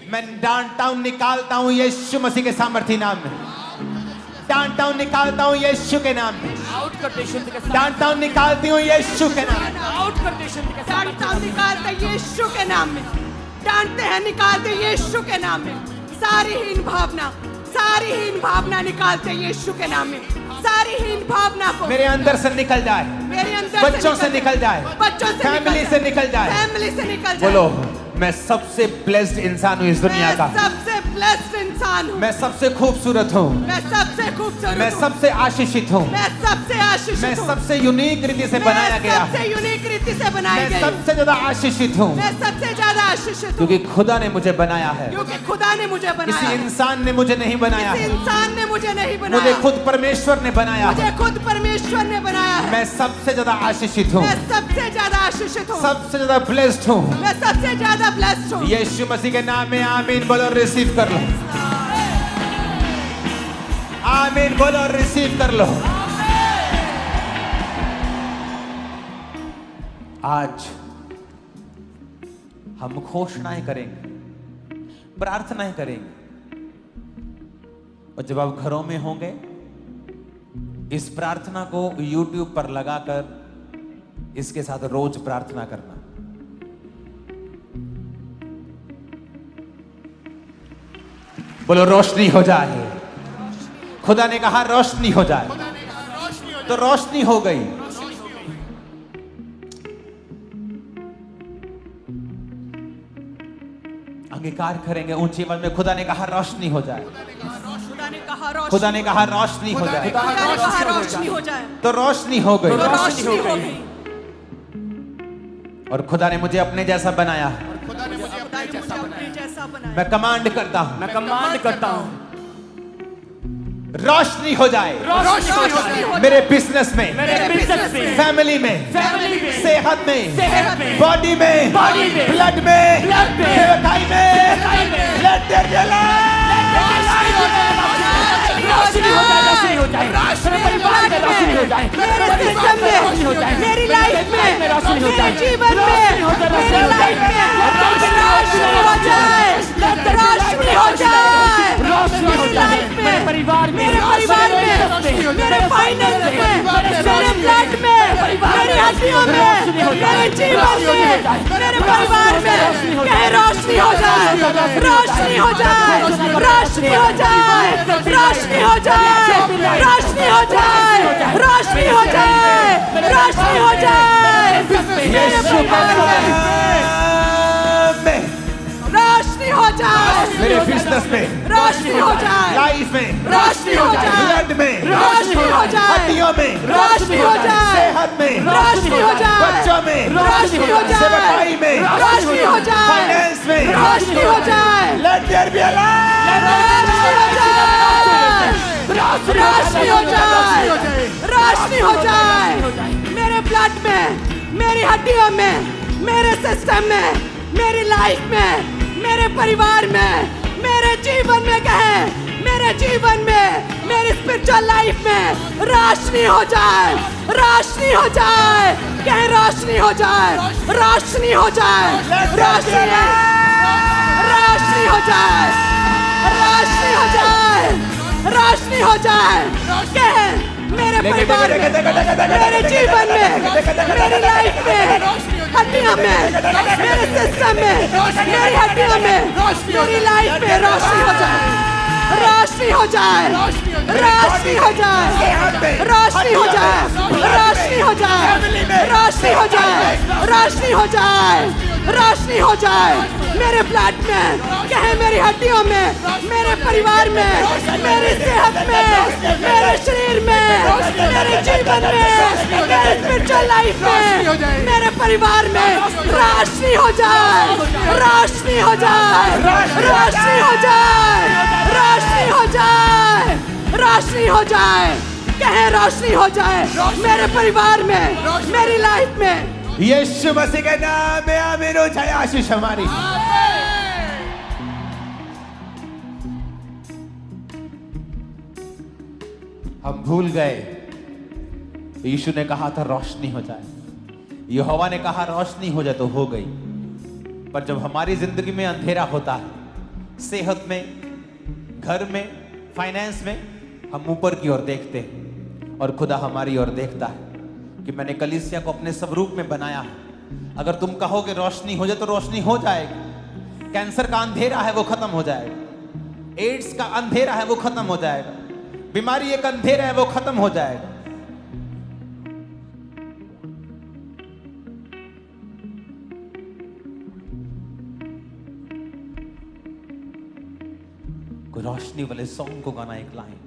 A: मैं डांटता हूं, निकालता हूं यीशु मसीह के सामर्थी नाम में। डांटता हूं, निकालता हूं यीशु के नाम में।
C: आउट कर दे यीशु के सामर्थी।
A: डांटता हूं, निकालती हूं यीशु के नाम में।
C: आउट कर दे यीशु के
D: डांटता हूं,
C: सामर्थी।
D: निकालते यीशु के नाम में। डांटते हैं, निकालते यीशु के नाम में। सारी हीन भावना निकालते यीशु के नाम में। सारी हीन भावना को
A: मेरे अंदर से निकल जाए,
D: मेरे अंदर
A: बच्चों से निकल जाए,
D: बच्चों से
A: फैमिली से निकल जाए।
D: फैमिली से निकल जाए।
A: बोलो, मैं सबसे ब्लेस्ड इंसान हूँ इस दुनिया का।
D: मैं सबसे ब्लेस्ड इंसान हूँ।
A: मैं सबसे खूबसूरत हूँ।
D: मैं सबसे खूबसूरत
A: मैं
D: हूँ।
A: सबसे आशीषित हूँ।
D: मैं सबसे आशीषित
A: मैं
D: हूँ।
A: सबसे यूनिक रीति से बनाया गया।
D: सबसे यूनिक रीति से बनाई
A: मैं
D: गई।
A: सबसे ज्यादा आशीषित हूँ
D: मैं सबसे ज्यादा आशीषित हूँ।
A: क्योंकि खुदा ने मुझे बनाया है।
D: क्योंकि खुदा ने मुझे बनाया
A: किसी
D: है।
A: इंसान ने मुझे नहीं बनाया
D: किसी
A: है।
D: इंसान ने मुझे नहीं बनाया।
A: मुझे खुद परमेश्वर ने बनाया
D: मुझे
A: है।
D: खुद परमेश्वर ने बनाया है।
A: मैं सबसे ज्यादा आशीषित हूँ।
D: मैं सबसे ज्यादा आशीषित हूँ।
A: सबसे ज्यादा ब्लेस्ड हूँ।
D: मैं सबसे ज्यादा ब्लेस्ड हूँ।
A: यीशु मसीह के नाम में आमीन बोलो, रिसीव कर लो। आमीन बोलो, रिसीव कर लो। आज हम घोषणाएं करेंगे, प्रार्थनाएं करेंगे, और जब आप घरों में होंगे इस प्रार्थना को YouTube पर लगाकर इसके साथ रोज प्रार्थना करना। बोलो, रोशनी हो जाए। खुदा ने कहा रोशनी हो जाए, तो रोशनी हो गई। अंगीकार करेंगे ऊंची आवाज में, खुदा ने कहा रोशनी हो जाए।
D: खुदा ने कहा रोशनी।
A: खुदा ने कहा रोशनी हो जाए,
D: खुदा ने कहा रोशनी हो जाए।
A: तो रोशनी हो गई।
D: तो रोशनी हो गई।
A: और खुदा ने मुझे अपने जैसा बनाया।
D: खुदा ने मुझे अपने जैसा बनाया।
A: मैं कमांड करता हूं,
C: मैं कमांड करता हूँ,
A: रोशनी हो जाए
C: रोशनी हो जाए
A: मेरे बिजनेस में,
C: मेरे बिजनेस में,
A: फैमिली में,
C: फैमिली में,
A: सेहत में,
C: सेहत में,
A: बॉडी में,
C: बॉडी में,
A: ब्लड में,
C: ब्लड में,
A: सेवकाई में,
C: सेवकाई में,
A: लेट देयर बी
C: रोशनी हो जाए, रोशनी हो जाए, मेरे परिवार में रोशनी हो जाए,
D: मेरे सिस्टम में,
C: रोशनी हो जाए,
D: मेरी लाइफ में,
C: रोशनी हो जाए,
D: मेरे जीवन में, मेरी लाइफ में रोशनी हो जाए। रोशनी हो जाए।
C: रोशनी हो जाए, मेरे परिवार में,
D: मेरे परिवार में, मेरे फाइनेंस में, मेरे ब्लड में, मेरी हड्डियों में, मेरे जीवन में, मेरे परिवार में कहे रोशनी हो जाए। रोशनी हो जाए। रोशनी हो जाए। रोशनी हो जाए। रोशनी हो जाए। रोशनी हो जाए। रोशनी हो जाए। मेरे परिवार में रोशनी हो जाए।
A: मेरे बिजनेस में,
D: रोशनी हो जाए।
A: लाइफ में,
D: रोशनी हो जाए।
A: ब्लड में,
D: रोशनी हो जाए।
A: हड्डियों में,
D: रोशनी हो जाए।
A: सेहत में,
D: रोशनी हो जाए।
A: बच्चों में,
D: रोशनी हो जाए।
A: सेवकाई में,
D: रोशनी हो जाए।
A: फाइनेंस में,
D: रोशनी हो जाए।
A: लेट देयर बी
D: रोशनी हो जाए। रोशनी हो जाए। रोशनी हो जाए। मेरे ब्लड में, मेरी हड्डियों में, मेरे सिस्टम में, मेरी लाइफ में, मेरे परिवार में, मेरे जीवन में कहे, मेरे जीवन में, मेरी स्पिरिचुअल लाइफ में रोशनी हो जाए। रोशनी हो जाए। कहे रोशनी हो जाए। रोशनी हो जाए। रोशनी रोशनी हो जाए। रोशनी हो जाए। रोशनी हो जाए। कहे मेरे परिवार में, मेरे जीवन में, मेरी लाइफ में, हड्डियों में, मेरे सिस्टम में, मेरी हड्डियों में, मेरी लाइफ में रोशनी हो जाए। रोशनी हो जाए। रोशनी हो जाए। रोशनी हो जाए। रोशनी हो जाए। रोशनी हो जाए। रोशनी हो जाए। रोशनी हो जाए। मेरे ब्लड में कहे, मेरी हड्डियों में, मेरे परिवार में, मेरी सेहत में, मेरे शरीर में, मेरे जीवन में, मेरे स्पिरिचुअल लाइफ में, मेरे परिवार में रोशनी हो जाए। रोशनी हो जाए। रोशनी हो जाए। रोशनी हो जाए। रोशनी हो जाए। कहे रोशनी हो जाए मेरे परिवार में, मेरी लाइफ में।
A: यीशु मसीह के नाम में आमीन हो जाए। आशीष हमारी। हम भूल गए, यीशु ने कहा था रोशनी हो जाए, यहोवा ने कहा रोशनी हो जाए, तो हो गई। पर जब हमारी जिंदगी में अंधेरा होता है, सेहत में, घर में, फाइनेंस में हम ऊपर की ओर देखते हैं और खुदा हमारी ओर देखता है कि मैंने कलीसिया को अपने स्वरूप में बनाया है। अगर तुम कहोगे रोशनी हो जाए तो रोशनी हो जाएगी। कैंसर का अंधेरा है वो खत्म हो जाएगा, एड्स का अंधेरा है वो खत्म हो जाएगा, बीमारी एक अंधेरा है वो खत्म हो जाएगा। कोई रोशनी वाले सॉन्ग को गाना एक लाइन।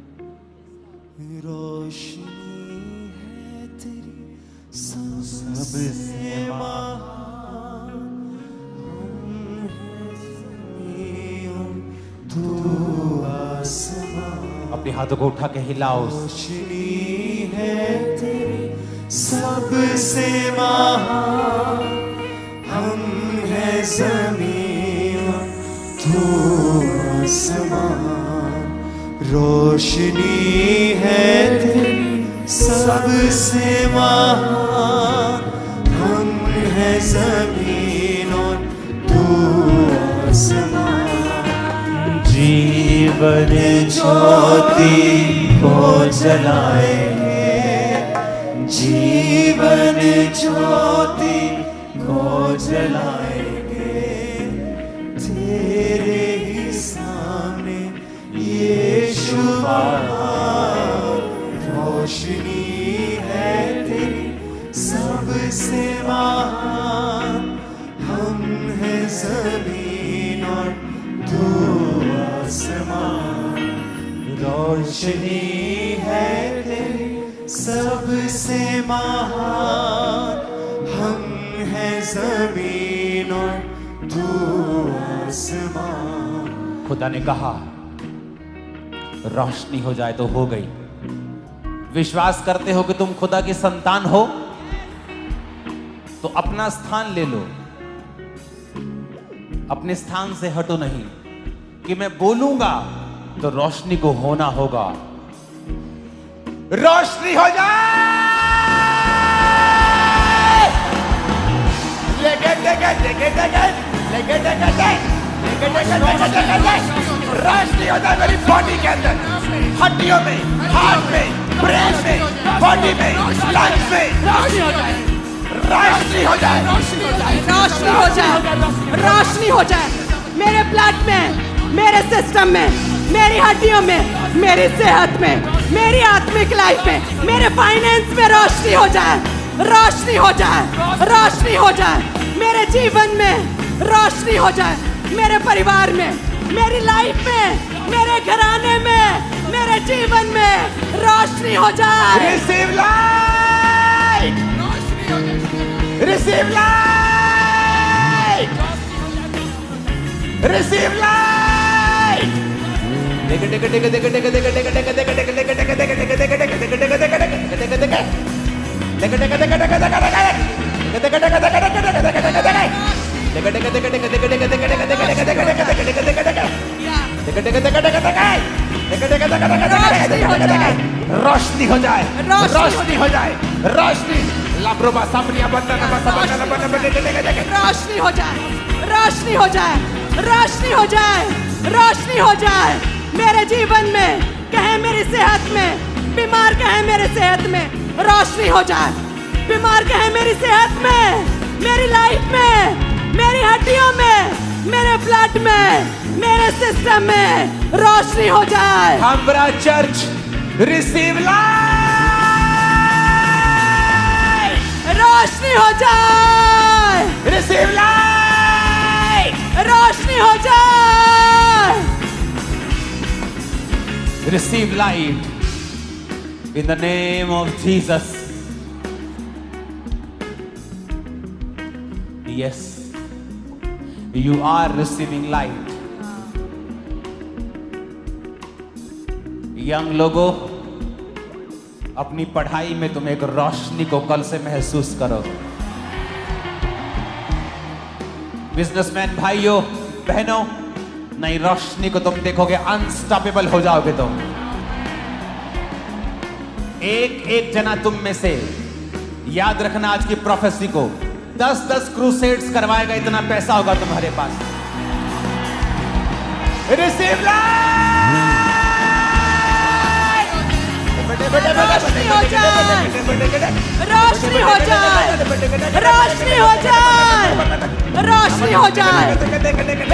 E: रोशनी है तेरी सबसे महान, तू आसमां।
A: अपने हाथों को उठा के हिलाओ।
E: रोशनी है तेरी सबसे महान, हम है ज़मीन तू आसमां। रोशनी है तेरी सबसे महान, हम है ज़मीन और तू आसमां। जीवन ज्योति को जलाएंगे, जीवन ज्योति को जलाएंगे, तेरे ही सामने यीशु महान। रोशनी है तेरी सबसे महान, हम है ज़मीन और तू आसमां। रोशनी है तेरी सबसे महान, हम है ज़मीन और तू आसमां।
A: खुदा ने कहा रोशनी हो जाए तो हो गई। विश्वास करते हो कि तुम खुदा की संतान हो तो अपना स्थान ले लो, अपने स्थान से हटो नहीं कि मैं बोलूंगा तो रोशनी को होना होगा। रोशनी हो जाए। रोशनी हो जाए मेरी बॉडी के अंदर, हड्डियों में, हार्ट में, ब्रेन में, बॉडी में, लंग्स में। रोशनी हो जाए, रोशनी हो जाए,
D: रोशनी हो जाए, रोशनी हो जाए मेरे ब्लड में, मेरे सिस्टम में, मेरी हड्डियों में, मेरी सेहत में, मेरी आत्मिक लाइफ में, मेरे फाइनेंस में रोशनी हो जाए, रोशनी हो जाए, रोशनी हो जाए मेरे जीवन में, रोशनी हो जाए मेरे परिवार में, मेरी लाइफ में, मेरे घराने में, मेरे जीवन में रोशनी हो जाए।
A: Receive light, receive light, receive light. रोशनी हो जाए, रोशनी हो जाए, रोशनी। लाब्रोबा सामरिया बंदना बंदना
D: रोशनी हो जाए, रोशनी हो जाए, रोशनी हो जाए, रोशनी हो जाए मेरे जीवन में, कहे मेरी सेहत में, बीमार कहे मेरे सेहत में रोशनी हो जाए, बीमार कहे मेरी सेहत में, मेरी लाइफ में, मेरी हड्डियों में, मेरे ब्लड में, मेरे सिस्टम में रोशनी हो जाए।
A: हमारा चर्च रिसीव लाइट,
D: रोशनी हो जाए,
A: रिसीव लाइट,
D: रोशनी हो जाए।
A: Receive light in the name of Jesus. Yes, you are receiving light. Young लोगों, अपनी पढ़ाई में तुम एक रोशनी को कल से महसूस करो। बिजनेसमैन भाइयों बहनों, नई रोशनी को तुम देखोगे, अनस्टॉपेबल हो जाओगे तुम। एक एक जना तुम में से, याद रखना आज की प्रोफेसी को, 10-10 क्रूसेड्स करवाएगा, इतना पैसा होगा तुम्हारे पास। Receive life.
D: रोशनी हो जाए, रोशनी हो जाए, रोशनी हो जाए, रोशनी हो जाए,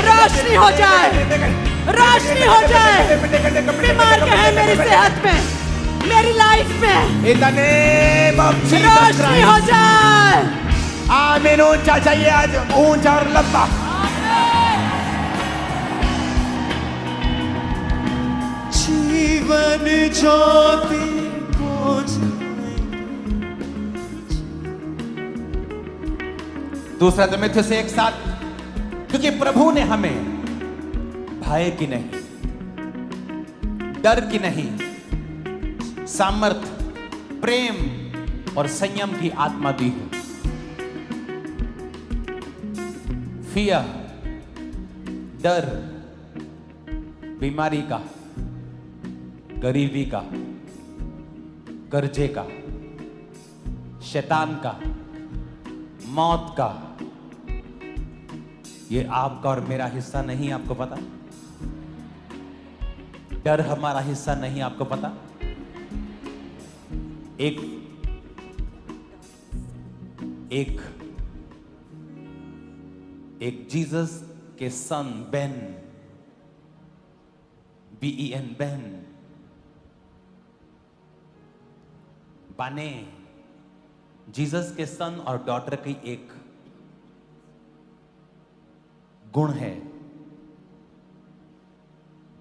D: रोशनी हो जाए, रोशनी हो जाए। बीमार कहे मेरी सेहत में, मेरी लाइफ में,
A: In the name of Jesus
D: रोशनी हो
A: Christ.
D: जाए।
A: आमीन। ऊंचा चाहिए आज, ऊंचा और लंबा।
E: जीवन ज्योति बुझ
A: दूसरा तिमुथियुस से एक साथ, क्योंकि प्रभु ने हमें भय की नहीं, डर की नहीं, सामर्थ, प्रेम और संयम की आत्मा दी है। फियर, डर, बीमारी का, गरीबी का, कर्जे का, शैतान का, मौत का, ये आपका और मेरा हिस्सा नहीं। आपको पता? डर हमारा हिस्सा नहीं। आपको पता? एक एक एक जीसस के सन बेन, BEN, बेन, बाने, जीसस के सन और डॉटर की एक गुण है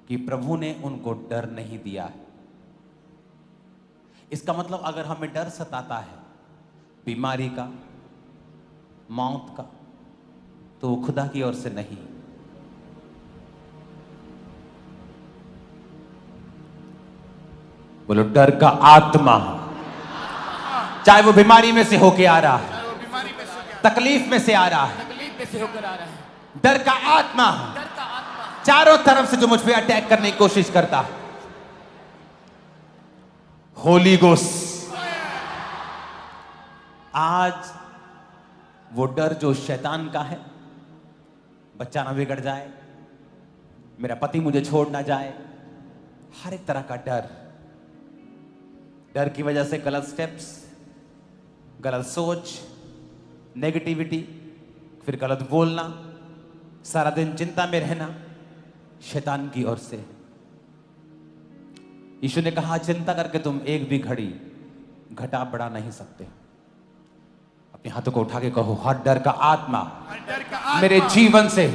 A: कि प्रभु ने उनको डर नहीं दिया है। इसका मतलब अगर हमें डर सताता है बीमारी का, मौत का, तो वो खुदा की ओर से नहीं। बोलो डर का आत्मा, चाहे वो बीमारी में से होके आ रहा है, तकलीफ में से आ रहा है,
C: तकलीफ में से होकर आ रहा है,
A: डर का आत्मा
C: डर का आत्मा
A: चारों तरफ से जो मुझ पे अटैक करने की कोशिश करता है, होली गोस्ट, आज वो डर जो शैतान का है, बच्चा ना बिगड़ जाए, मेरा पति मुझे छोड़ ना जाए, हर एक तरह का डर, डर की वजह से गलत स्टेप्स, गलत सोच, नेगेटिविटी, फिर गलत बोलना, सारा दिन चिंता में रहना, शैतान की ओर से। यीशु ने कहा चिंता करके तुम एक भी घड़ी घटा बढ़ा नहीं सकते। अपने हाथों को उठा के कहो हर डर का आत्मा मेरे जीवन से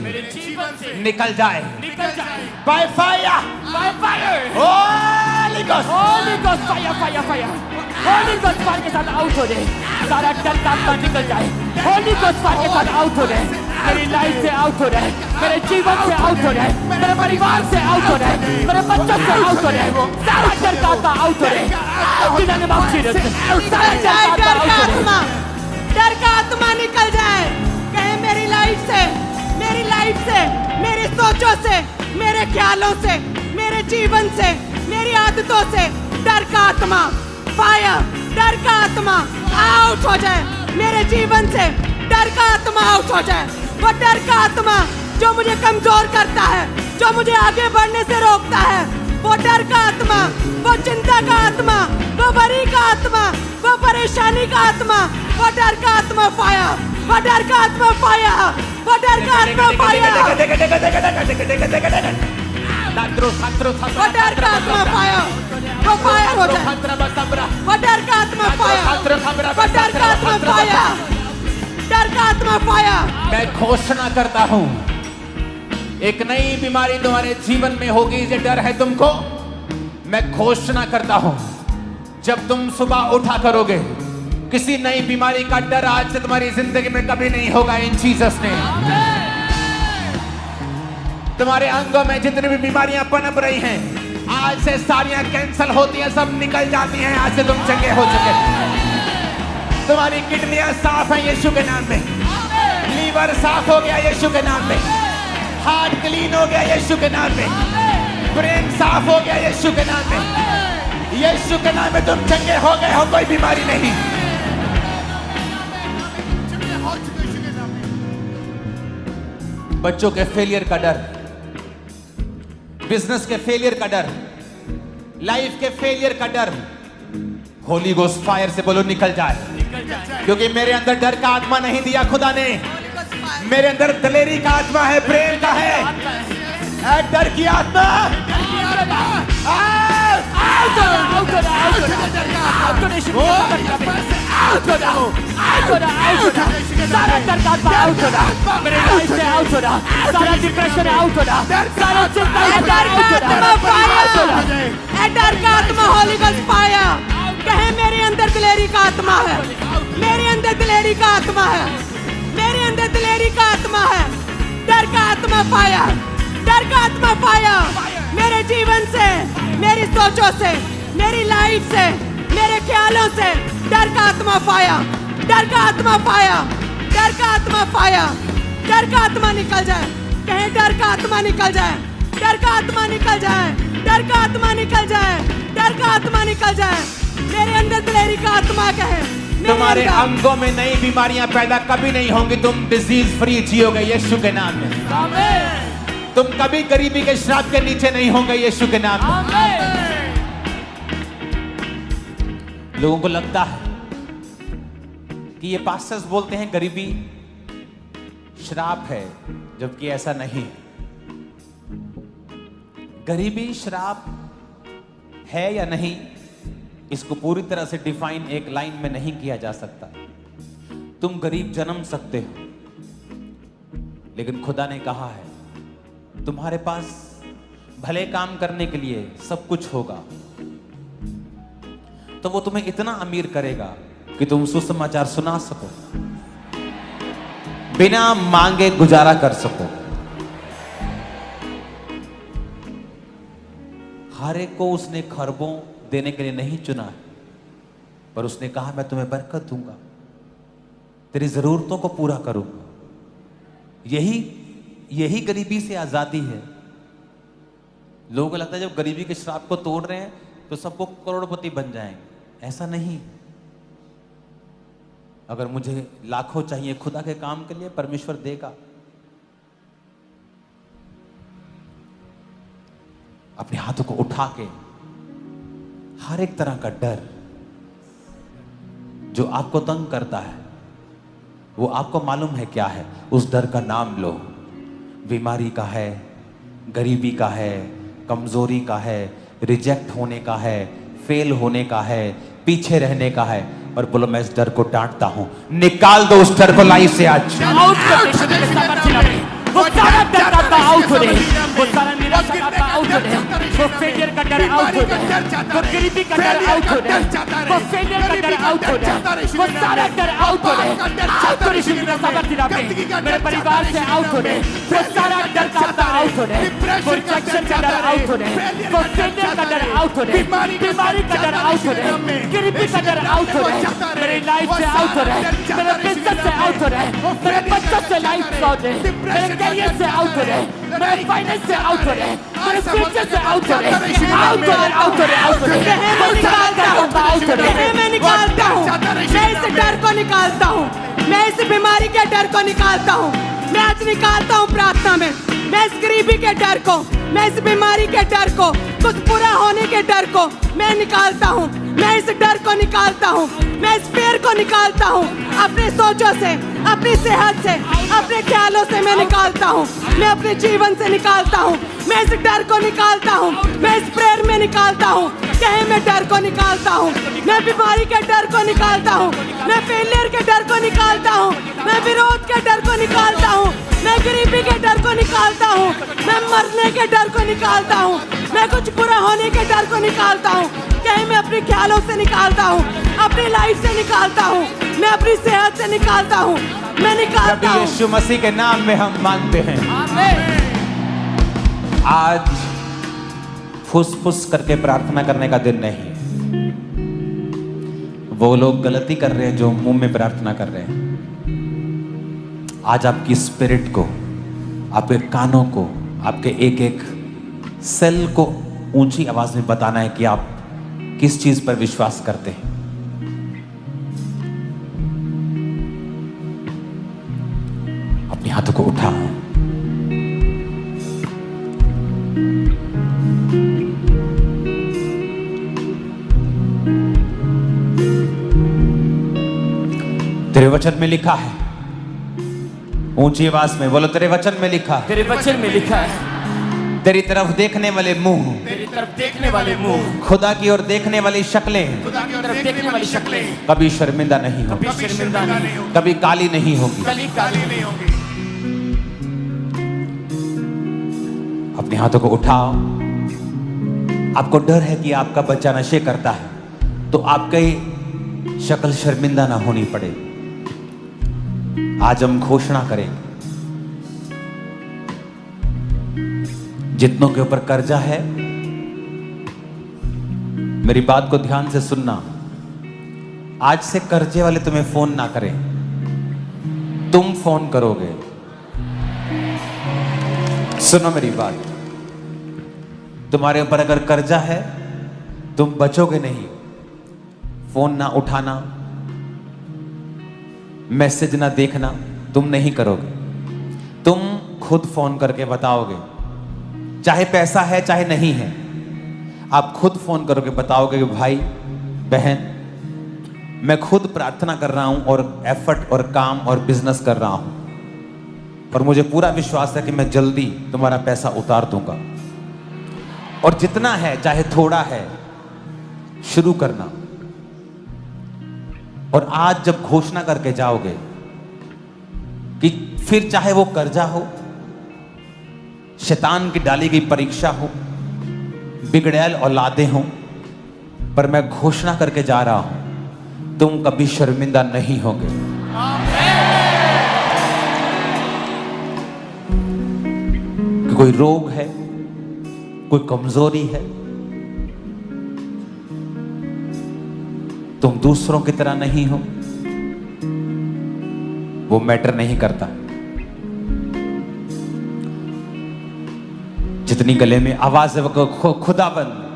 A: निकल जाए, by fire,
C: by fire,
A: Holi ghost,
C: Holi ghost, fire fire fire, Holi ghost fire के साथ आउट हो जाए, सारा डर का आत्मा निकल जाए, होली गोस्ट फायर के साथ आउट हो जाए, मेरी लाइफ से आउट हो जाए, मेरे जीवन से आउट हो जाए, मेरे परिवार से आउट हो जाए, मेरे बच्चों से आउट हो जाए, सारा डर का आत्मा आउट हो जाए, जिन्होंने माफ की
D: डर का आत्मा निकल जाए। कहे मेरी लाइफ से, मेरी लाइफ से, मेरी सोचों से, मेरे ख्यालों से, मेरे जीवन से, मेरी आदतों से डर का आत्मा फायर, डर का आत्मा आउट हो जाए, मेरे जीवन से डर का आत्मा आउट हो जाए। वो डर का आत्मा जो मुझे कमजोर करता है, जो मुझे आगे बढ़ने से रोकता है, वो डर का आत्मा, वो चिंता का आत्मा, वो वरी का आत्मा, वो परेशानी का आत्मा, वो डर का आत्मा फायर, वो डर का आत्मा फायर, वो डर का आत्मा फायर, वो डर का आत्मा फायर, वो फायर हो जाए, वो डर का आत्मा फायर, वो डर का आत्मा फायर, डर का आत्मा फायर।
A: मैं घोषणा करता हूं एक नई बीमारी तुम्हारे जीवन में होगी, ये डर है तुमको। मैं घोषणा करता हूं जब तुम सुबह उठा करोगे, किसी नई बीमारी का डर आज से तुम्हारी जिंदगी में कभी नहीं होगा। इन जीसस ने तुम्हारे अंगों में जितनी भी बीमारियां पनप रही हैं, आज से सारियां कैंसल होती हैं, सब निकल जाती हैं। आज से तुम चंगे हो चुके, तुम्हारी किडनियां साफ हैं यीशु के नाम में, लीवर साफ हो गया यीशु के नाम में, हार्ट क्लीन हो गया यीशु के नाम में, ब्रेन साफ हो गया यीशु के नाम में, यीशु के नाम में तुम चंगे हो गए हो, कोई बीमारी नहीं। बच्चों के फेलियर का डर, बिजनेस के फेलियर का डर, लाइफ के फेलियर का डर, होली गोस्ट फायर से बोलो निकल जाए। क्योंकि मेरे अंदर डर का आत्मा नहीं दिया खुदा ने, मेरे अंदर दिलेरी का आत्मा है, प्रेम का है। डर की आत्मा
C: सारा डर का आत्मा आउट हो रहा, मेरे लाइफ से आउट हो रहा, सारा डिप्रेशन आउट हो रहा, सारा चिंता
D: डर का आत्मा फायर, डर का आत्मा होली गोस्ट फायर। कहे मेरे अंदर दिलेरी का आत्मा है, मेरे अंदर दिलेरी का आत्मा है, मेरे अंदर दिलेरी का आत्मा है। डर का आत्मा फायर, डर का आत्मा फायर। मेरे जीवन से, मेरी सोचों से, मेरी लाइफ से, मेरे ख्यालों से डर का आत्मा फायर, डर का आत्मा फायर, डर का आत्मा फायर। डर का आत्मा निकल जाए, कहें डर का आत्मा निकल जाए, डर का आत्मा निकल जाए, डर का आत्मा निकल जाए, डर का आत्मा निकल जाए। मेरे अंदर दिलेरी का आत्मा कहे,
A: तुम्हारे अंगों में नई बीमारियां पैदा कभी नहीं होंगी, तुम डिजीज फ्री जियोगे यीशु के नाम में। तुम कभी गरीबी के श्राप के नीचे नहीं होंगे यीशु के नाम में। लोगों को लगता है कि ये पास्टर्स बोलते हैं गरीबी श्राप है, जबकि ऐसा नहीं है। गरीबी श्राप है या नहीं, इसको पूरी तरह से डिफाइन एक लाइन में नहीं किया जा सकता। तुम गरीब जन्म सकते हो, लेकिन खुदा ने कहा है तुम्हारे पास भले काम करने के लिए सब कुछ होगा, तो वो तुम्हें इतना अमीर करेगा कि तुम सुसमाचार सुना सको, बिना मांगे गुजारा कर सको। हर एक को उसने खरबों देने के लिए नहीं चुना है, पर उसने कहा मैं तुम्हें बरकत दूंगा, तेरी जरूरतों को पूरा करूंगा। यही गरीबी से आजादी है। लोगों को लगता है जब गरीबी के श्राप को तोड़ रहे हैं तो सबको करोड़पति बन जाएंगे, ऐसा नहीं। अगर मुझे लाखों चाहिए खुदा के काम के लिए, परमेश्वर देगा। अपने हाथों को उठा के हर एक तरह का डर जो आपको तंग करता है, वो आपको मालूम है क्या है, उस डर का नाम लो। बीमारी का है, गरीबी का है, कमजोरी का है, रिजेक्ट होने का है, फेल होने का है, पीछे रहने का है, और बोलो मैं इस डर को डांटता हूं। निकाल दो उस डर को लाइफ से आज।
C: वो सारा डर का आउट हो जाए, वो सारा निराशा का आउट हो जाए, वो फेलियर का डर आउट हो जाए, वो गरीबी का डर आउट हो जाए, वो फेलियर का डर आउट हो जाए, वो सारा डर आउट हो जाए। आउट हो यीशु के सामर्थ्य में मेरे परिवार से आउट हो जाए, वो सारा डर का आउट हो जाए, वो रिजेक्शन का डर आउट हो जाए, वो फेलियर का डर आउट हो जाए, बीमारी का डर आउट हो जाए, गरीबी का डर आउट हो जाए, मेरी लाइफ से आउट हो जाए, मेरे बिजनेस से आउट हो जाए, मेरे बच्चों से लाइफ से आउट हो जाए, मेरे करियर से आउट हो रहे, मेरे फाइनेंस से आउट हो रहे, मेरे फ्यूचर से आउट हो रहे, आउट हो रहे, आउट हो रहे, आउट हो रहे।
D: मैं निकालता हूँ, मैं निकालता हूँ, मैं इस डर को निकालता हूँ, मैं इस बीमारी के डर को निकालता हूँ, मैं आज निकालता हूँ प्रार्थना में। मैं इस गरीबी के डर को, मैं इस बीमारी के डर को, कुछ पूरा होने के डर को मैं निकालता हूँ, मैं इस डर को निकालता हूँ, मैं इस फेर को निकालता हूँ, अपने सोचों से, अपनी सेहत से, अपने ख्यालों से मैं निकालता हूँ, मैं अपने जीवन से निकालता हूँ, मैं इस डर को निकालता हूँ, मैं इस प्रेयर में निकालता हूँ। कहे मैं डर को निकालता हूँ, मैं बीमारी के डर को निकालता हूँ, मैं फेलियर के डर को निकालता हूँ, मैं विरोध के डर को निकालता हूँ, मैं गरीबी के डर को निकालता हूँ, मैं मरने के डर को निकालता हूँ, मैं कुछ बुरा होने के डर को निकालता हूँ। कहीं मैं अपने ख्यालों से निकालता हूँ, अपनी लाइफ से निकालता हूँ, मैं अपनी सेहत से निकालता हूँ, मैं निकालता हूँ।
A: यीशु मसीह के नाम में हम मांगते हैं। आज फुस-फुस करके प्रार्थना करने का दिन नहीं है। वो लोग गलती कर रहे हैं जो मुंह में प्रार्थना कर रहे हैं। आज आपकी स्पिरिट को, आपके कानों को, आपके एक एक सेल को ऊंची आवाज में बताना है कि आप किस चीज पर विश्वास करते हैं। अपने हाथों को उठाओ। वचन में लिखा है, ऊंची आवाज में बोलो, तेरे वचन में लिखा है,
C: तेरे वचन में लिखा है,
A: तेरी तरफ देखने वाले मुंह,
C: तेरी तरफ देखने वाले मुंह,
A: खुदा की ओर देखने वाली शक्लें
C: खुदा की तरफ देखने वाली शक्लें
A: कभी शर्मिंदा नहीं होगी,
C: कभी शर्मिंदा नहीं होगी,
A: कभी काली नहीं होगी।
C: कली काली नहीं होगी।
A: अपने हाथों को उठाओ। आपको डर है कि आपका बच्चा नशे करता है, तो आपकी शक्ल शर्मिंदा ना होनी पड़े। आज हम घोषणा करेंगे, जितनों के ऊपर कर्जा है, मेरी बात को ध्यान से सुनना। आज से कर्जे वाले तुम्हें फोन ना करें, तुम फोन करोगे। सुनो मेरी बात, तुम्हारे ऊपर अगर कर्जा है, तुम बचोगे नहीं। फोन ना उठाना, मैसेज ना देखना, तुम नहीं करोगे। तुम खुद फोन करके बताओगे, चाहे पैसा है चाहे नहीं है, आप खुद फोन करोगे, बताओगे कि भाई बहन, मैं खुद प्रार्थना कर रहा हूं और एफर्ट और काम और बिजनेस कर रहा हूं, और मुझे पूरा विश्वास है कि मैं जल्दी तुम्हारा पैसा उतार दूंगा। और जितना है, चाहे थोड़ा है, शुरू करना। और आज जब घोषणा करके जाओगे कि फिर चाहे वो कर्जा हो, शैतान की डाली गई परीक्षा हो, बिगड़ैल औलादे हों, पर मैं घोषणा करके जा रहा हूं, तुम कभी शर्मिंदा नहीं होगे। कि कोई रोग है, कोई कमजोरी है, तुम दूसरों की तरह नहीं हो, वो मैटर नहीं करता। जितनी गले में आवाज है वो खुदाबंद,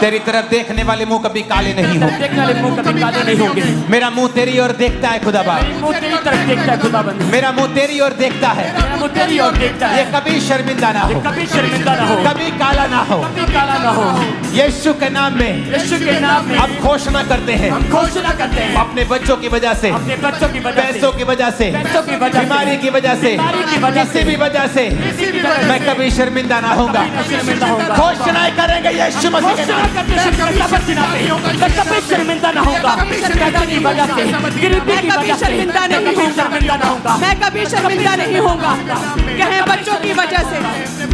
A: तेरी तरफ देखने वाले मुंह कभी काले नहीं होंगे,
C: देखने वाले मुंह कभी काले नहीं होंगे।
A: मेरा मुंह तेरी ओर देखता है खुदाबंद,
C: मुंह तेरी तरफ देखता है खुदाबंद,
A: मेरा मुंह तेरी ओर देखता है,
C: मेरा मुंह तेरी ओर देखता है।
A: ये कभी शर्मिंदा ना हो,
C: कभी शर्मिंदा ना हो,
A: कभी काला ना हो।
C: कभी काला ना हो।
A: यीशु के नाम में,
C: यीशु के नाम में
A: अब घोषणा करते हैं,
C: हम घोषणा करते हैं,
A: अपने बच्चों की वजह से,
C: अपने बच्चों की वजह से,
A: पैसों की वजह से,
C: पैसों की वजह से,
A: बीमारी की वजह से,
C: बीमारी की वजह से,
A: किसी भी वजह से
C: किसी भी वजह
A: मैं
C: से
A: कभी शर्मिंदा ना होऊंगा।
C: शर्मिंदा होगा।
A: घोषणाएं करेंगे यीशु मसीह के
C: घोषणा
A: नाम।
C: करते हैं, मैं कभी शर्मिंदा ना होगा। पैसे की वजह से, गरीबी की वजह से
D: शर्मिंदा नहीं
C: शर्मिंदा ना होगा।
D: मैं कभी शर्मिंदा नहीं होऊंगा। कहीं बच्चों की वजह से,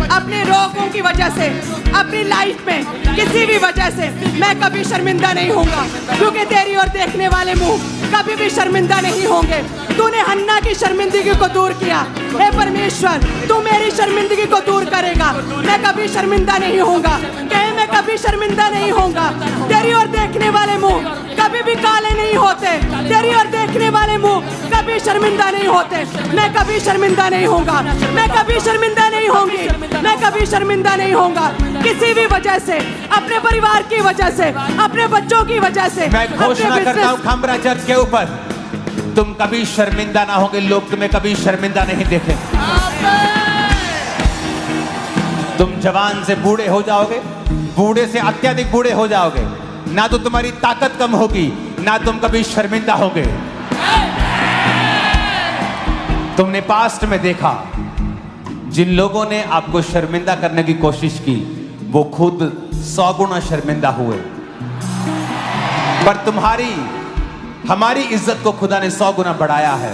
D: अपने रोगों की वजह से, अपनी लाइफ में किसी भी वजह से मैं कभी शर्मिंदा नहीं होऊंगा, क्योंकि तेरी ओर देखने वाले मुंह कभी भी शर्मिंदा नहीं होंगे। तूने हन्ना की शर्मिंदगी को दूर किया, हे परमेश्वर, तू मेरी शर्मिंदगी को दूर करेगा। मैं कभी शर्मिंदा नहीं होऊंगा, कहीं मैं कभी शर्मिंदा नहीं होऊंगा। तेरी ओर देखने वाले मुंह कभी भी काले नहीं होते, तेरी ओर देखने वाले मुंह कभी शर्मिंदा नहीं होते। मैं कभी शर्मिंदा नहीं होऊंगा, मैं कभी शर्मिंदा नहीं होंगी, मैं कभी शर्मिंदा नहीं होऊंगा। किसी भी वजह से, अपने परिवार की वजह से, अपने बच्चों की वजह से,
A: मैं घोषणा करता हूं खंबरा चर्च के ऊपर, तुम कभी शर्मिंदा ना होगे। लोग तुम्हें कभी शर्मिंदा नहीं देखेंगे। तुम जवान से बूढ़े हो जाओगे, बूढ़े से अत्यधिक बूढ़े हो जाओगे, ना तो तुम्हारी ताकत कम होगी, ना तुम कभी शर्मिंदा होगे। तुमने पास्ट में देखा, जिन लोगों ने आपको शर्मिंदा करने की कोशिश की, वो खुद 100 गुना शर्मिंदा हुए। पर हमारी इज्जत को खुदा ने 100 गुना बढ़ाया है,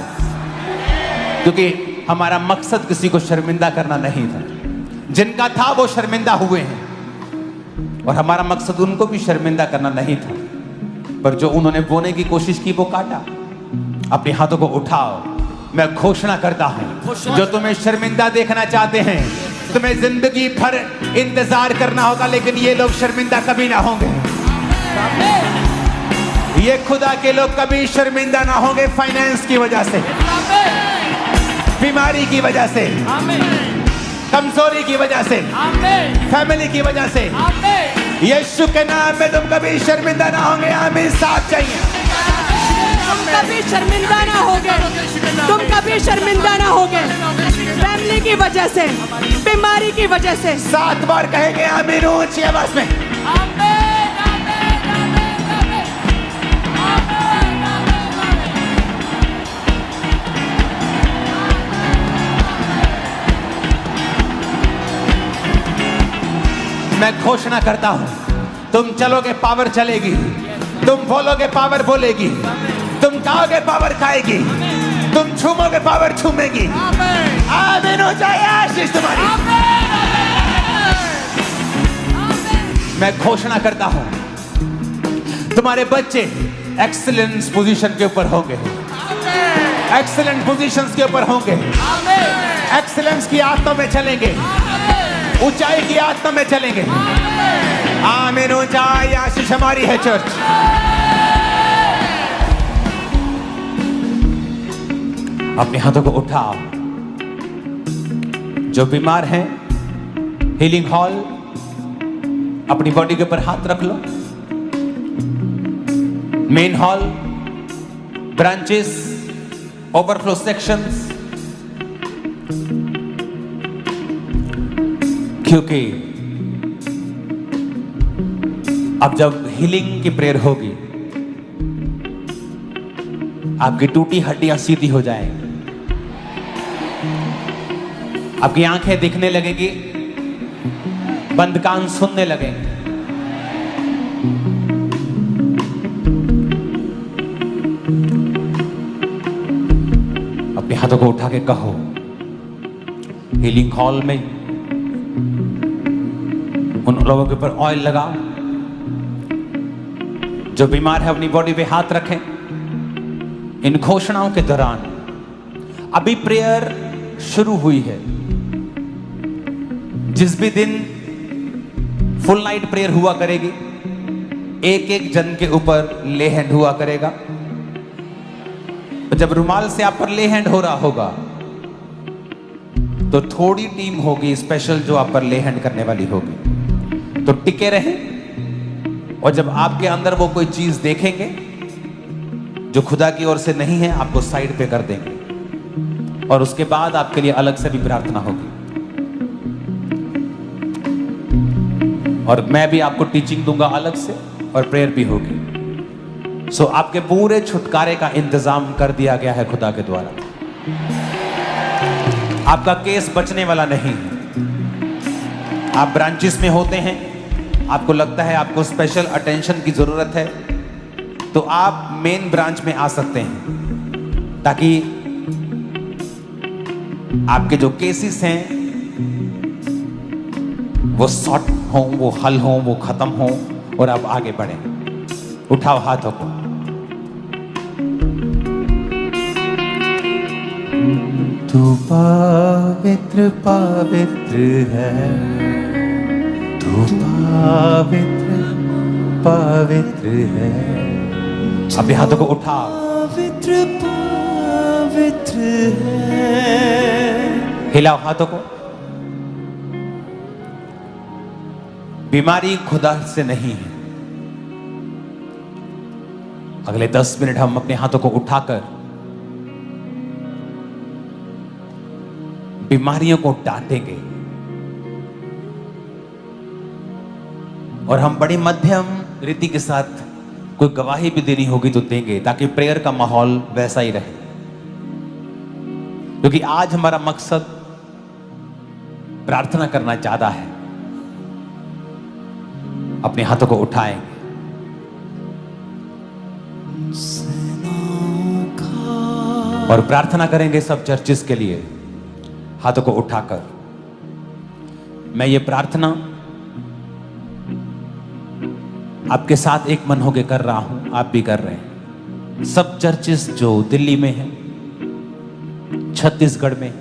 A: क्योंकि हमारा मकसद किसी को शर्मिंदा करना नहीं था। जिनका था वो शर्मिंदा हुए हैं, और हमारा मकसद उनको भी शर्मिंदा करना नहीं था। पर जो उन्होंने बोने की कोशिश की वो काटा। अपने हाथों को उठाओ, मैं घोषणा करता हूं, जो तुम्हें शर्मिंदा देखना चाहते हैं, तुम्हें जिंदगी भर इंतजार करना होगा, लेकिन ये लोग शर्मिंदा कभी ना होंगे। ये खुदा के लोग कभी शर्मिंदा ना होंगे। फाइनेंस की वजह से, बीमारी की वजह से, कमजोरी की वजह से, फैमिली की वजह से, यीशु के नाम में तुम कभी शर्मिंदा ना होंगे। आमीन। साथ चाहिए।
D: तुम कभी शर्मिंदा ना होगे, तुम कभी शर्मिंदा ना होगे। फैमिली की वजह से, बीमारी की वजह से।
A: 7 बार कहेंगे आमीन ऊंची आवाज में। मैं घोषणा करता हूं, तुम चलोगे पावर चलेगी, तुम बोलोगे पावर बोलेगी, तुम खाओगे पावर खाएगी, तुम छूमोगे पावर छूमेगी। आमीन हो जाए आशीष तुम्हारी। मैं घोषणा करता हूं, तुम्हारे बच्चे एक्सीलेंस पोजीशन के ऊपर होंगे, एक्सीलेंट पोजीशंस के ऊपर होंगे, एक्सीलेंस की आत्मा में चलेंगे, ऊंचाई की आत्मा में चलेंगे। आमीन हो जाए आशीष हमारी है चर्च। अपने हाथों को उठाओ। जो बीमार हैं, हीलिंग हॉल, अपनी बॉडी के ऊपर हाथ रख लो। Main hall, branches, overflow sections, क्योंकि अब जब हीलिंग की प्रेयर होगी, आपकी टूटी हड्डियां सीधी हो जाएंगी, आपकी आंखें दिखने लगेगी, बंद कान सुनने लगेंगे। अपने हाथों को उठा के कहो, हीलिंग हॉल में उन लोगों के ऊपर ऑयल लगाओ। जो बीमार है अपनी बॉडी पे हाथ रखें। इन घोषणाओं के दौरान अभी प्रेयर शुरू हुई है। जिस भी दिन फुल नाइट प्रेयर हुआ करेगी, एक एक जन के ऊपर ले हैंड हुआ करेगा। जब रुमाल से आप पर ले हैंड हो रहा होगा तो थोड़ी टीम होगी स्पेशल जो आप पर ले हैंड करने वाली होगी, तो टिके रहें। और जब आपके अंदर वो कोई चीज देखेंगे जो खुदा की ओर से नहीं है, आपको साइड पे कर देंगे और उसके बाद आपके लिए अलग से भी प्रार्थना होगी। और मैं भी आपको टीचिंग दूंगा अलग से और प्रेयर भी होगी। सो आपके पूरे छुटकारे का इंतजाम कर दिया गया है खुदा के द्वारा। आपका केस बचने वाला नहीं है। आप ब्रांचेस में होते हैं, आपको लगता है आपको स्पेशल अटेंशन की जरूरत है, तो आप मेन ब्रांच में आ सकते हैं ताकि आपके जो केसेस हैं वो सॉर्ट हों, वो हल हों, वो खत्म हों और आप आगे बढ़ें। उठाओ हाथों को।
E: तू पवित्र पवित्र है, तू पवित्र पवित्र है।
A: अपने हाथों को उठाओ।
E: पवित्र पवित्र है।
A: हिलाओ हाथों को। बीमारी खुदा से नहीं है। अगले 10 मिनट हम अपने हाथों को उठाकर बीमारियों को डांटेंगे और हम बड़ी मध्यम रीति के साथ कोई गवाही भी देनी होगी तो देंगे, ताकि प्रेयर का माहौल वैसा ही रहे। क्योंकि आज हमारा मकसद प्रार्थना करना ज्यादा है। अपने हाथों को उठाएंगे और प्रार्थना करेंगे सब चर्चेस के लिए हाथों को उठाकर। मैं ये प्रार्थना आपके साथ एक मन होकर कर रहा हूं, आप भी कर रहे हैं। सब चर्चेस जो दिल्ली में हैं, छत्तीसगढ़ में,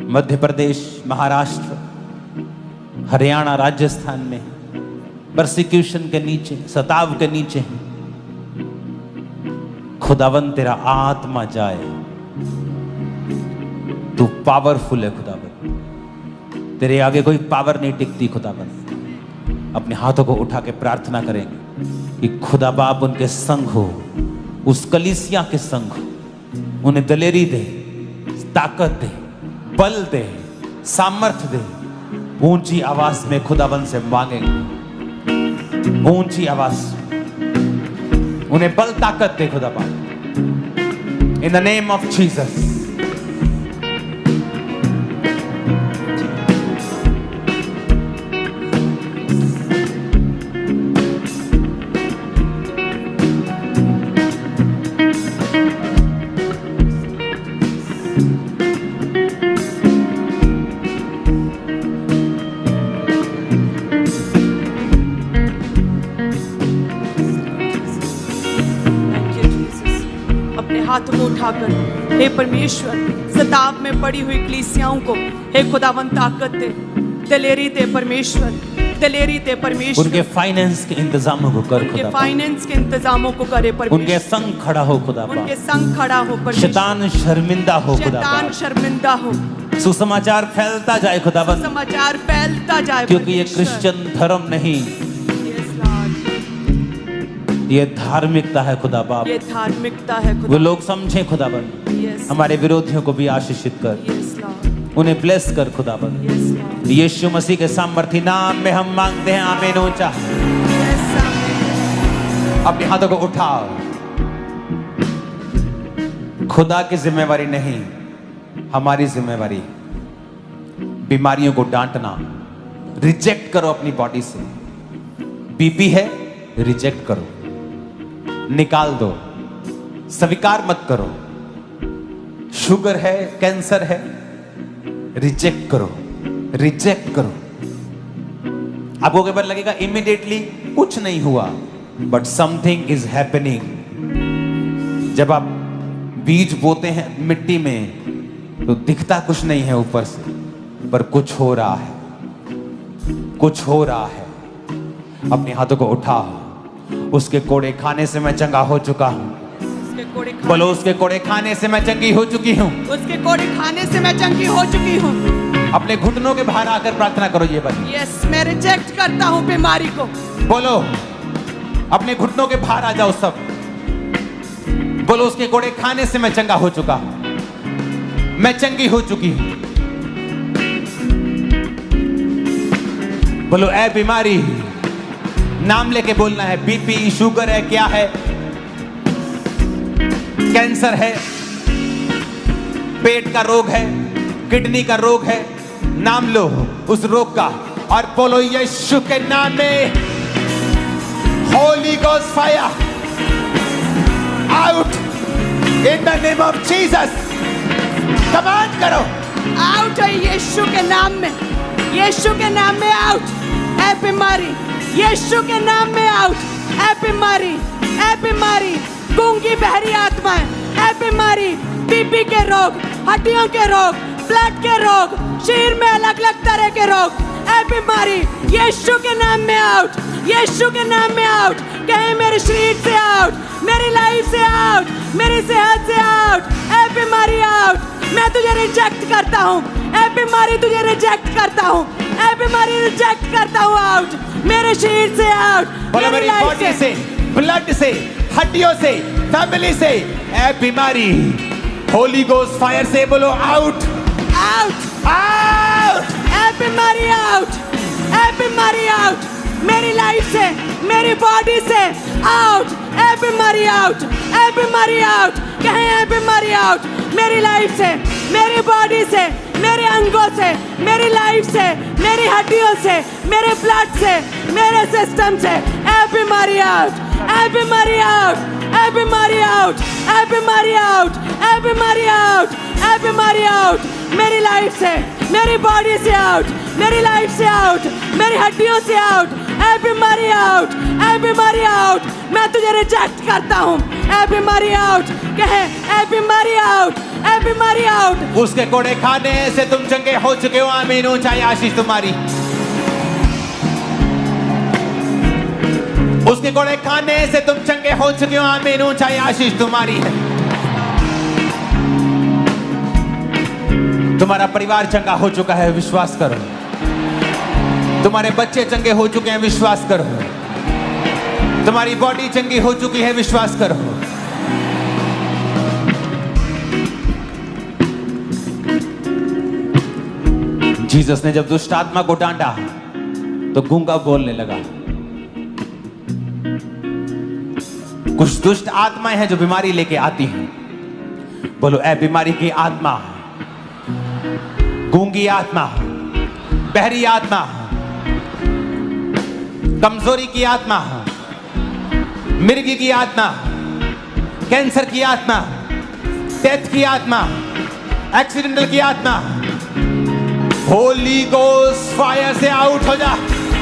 A: मध्य प्रदेश, महाराष्ट्र, हरियाणा, राजस्थान में परसिक्यूशन के नीचे, सताव के नीचे हैं। खुदावन तेरा आत्मा जाए। तू पावरफुल है खुदावन, तेरे आगे कोई पावर नहीं टिकती खुदावन। अपने हाथों को उठा के प्रार्थना करेंगे कि खुदा बाप उनके संग हो, उस कलीसिया के संग हो। उन्हें दलेरी दे, ताकत दे, बल दे, सामर्थ्य दे। ऊंची आवाज में खुदावन से मांगेंगे, ऊंची आवाज। उन्हें बल ताकत दे खुदा बाप, इन द नेम ऑफ जीसस।
D: हाथों को उठाकर हे परमेश्वर सताव में पड़ी हुई कलीसियाओं को हे खुदावन ताकत दे, दिलेरी दे परमेश्वर, दिलेरी दे परमेश्वर।
A: उनके फाइनेंस के इंतजामों को कर
D: उनके फाइनेंस के इंतजामों को करे परमेश्वर।
A: उनके संग खड़ा हो खुदा,
D: उनके संग खड़ा हो परमेश्वर।
A: शैतान शर्मिंदा हो खुदा,
D: शैतान शर्मिंदा हो।
A: सुसमाचार फैलता जाए खुदावन,
D: समाचार फैलता जाए
A: क्योंकि ये क्रिश्चियन धर्म नहीं, ये धार्मिकता है खुदा बाप,
D: ये धार्मिकता है खुदा।
A: वो लोग समझें खुदावन। हमारे विरोधियों को भी आशीषित कर, उन्हें ब्लेस कर खुदावन। यीशु मसीह के सामर्थी नाम में हम मांगते हैं, आमीन। ऊंचा अपने हाथों को उठाओ। खुदा की जिम्मेवारी नहीं, हमारी जिम्मेवारी बीमारियों को डांटना। रिजेक्ट करो अपनी बॉडी से। बीपी है, रिजेक्ट करो, निकाल दो, स्वीकार मत करो। शुगर है, कैंसर है, रिजेक्ट करो, रिजेक्ट करो। आपको कई बार लगेगा इमीडिएटली कुछ नहीं हुआ, बट समथिंग इज हैपनिंग। जब आप बीज बोते हैं मिट्टी में तो दिखता कुछ नहीं है ऊपर से, पर कुछ हो रहा है, कुछ हो रहा है। अपने हाथों को उठाओ। उसके कोड़े खाने से मैं चंगा हो चुका हूं। बोलो, उसके कोड़े खाने से मैं चंगी हो चुकी हूं।
D: उसके कोड़े खाने से मैं चंगी हो चुकी हूं।
A: अपने घुटनों के बाहर आकर प्रार्थना करो ये बात।
D: यस, मैं रिजेक्ट करता हूं बीमारी को।
A: बोलो, अपने घुटनों के बाहर आ जाओ सब। बोलो, उसके कोड़े खाने से मैं चंगा हो चुका हूं, मैं चंगी हो चुकी हूं। बोलो, ऐ बीमारी, नाम लेके बोलना है। बीपी, शुगर है, क्या है, कैंसर है, पेट का रोग है, किडनी का रोग है, नाम लो उस रोग का और बोलो यीशु के नाम में Holi ghost fire out in the name of Jesus. Command करो,
D: आउट है यीशु के नाम में, यीशु के नाम में आउट। ऐ बीमारी, यीशु के नाम में आउट। ऐ बीमारी, ऐ बीमारी, गूंगी बहरी आत्माएं, ऐ बीमारी, बीपी के रोग, हड्डियों के रोग, ब्लड के रोग, शरीर में अलग अलग तरह के रोग, ऐ बीमारी यीशु के नाम में आउट, यीशु के नाम में आउट। कहे मेरे शरीर से आउट, मेरी लाइफ से आउट, मेरी सेहत से आउट। ऐ बीमारी आउट, मैं तुझे रिजेक्ट करता हूँ। ऐ बीमारी तुझे रिजेक्ट करता हूँ। ऐ बीमारी रिजेक्ट करता हूँ, आउट मेरे शरीर से आउट,
A: मेरी बॉडी से, ब्लड से, हड्डियों से, फैमिली से। ऐ बीमारी होली गोस्ट फायर से बोलो आउट,
D: आउट,
A: आउट।
D: ऐ बीमारी आउट, ऐ बीमारी आउट, मेरी लाइफ से, मेरी बॉडी से आउट। ऐ बीमारी आउट, ऐ बीमारी आउट, कहें ऐ बीमारी आउट, मेरी लाइफ से, मेरी बॉडी से, मेरे अंगों से, मेरी लाइफ से, मेरी हड्डियों से, मेरे ब्लड से, मेरे सिस्टम से। ऐ बीमारी आउट, ऐ बीमारी आउट, ऐ बीमारी आउट, ऐ बीमारी आउट, ऐ बीमारी आउट, ऐ बीमारी आउट, मेरी लाइफ से, मेरी बॉडी से आउट, मेरी लाइफ से आउट, मेरी हड्डियों से आउट। ऐ बीमारी आउट, ऐ बीमारी आउट, मैं तुझे रिजेक्ट करता हूँ। ऐ बीमारी आउट, कहे ऐ बीमारी आउट, ऐ बीमारी आउट।
A: उसके कोड़े खाने से तुम चंगे हो चुके हो, आमीन। ऊंचाई आशीष तुम्हारी। उसके कोड़े खाने से तुम चंगे हो चुके हो, आमीन। ऊंचाई आशीष तुम्हारी है। तुम्हारा परिवार चंगा हो चुका है, विश्वास करो। तुम्हारे बच्चे चंगे हो चुके हैं, विश्वास करो। तुम्हारी बॉडी चंगी हो चुकी है, विश्वास करो। जीसस ने जब दुष्ट आत्मा को डांटा तो गूंगा बोलने लगा। कुछ दुष्ट आत्माएं हैं जो बीमारी लेके आती हैं। बोलो, ऐ बीमारी की आत्मा, गूंगी आत्मा, बहरी आत्मा, कमजोरी की आत्मा, मिर्गी की आत्मा, कैंसर की आत्मा, डेथ की आत्मा, एक्सीडेंटल की आत्मा, होली गोस्ट फायर से आउट हो जा।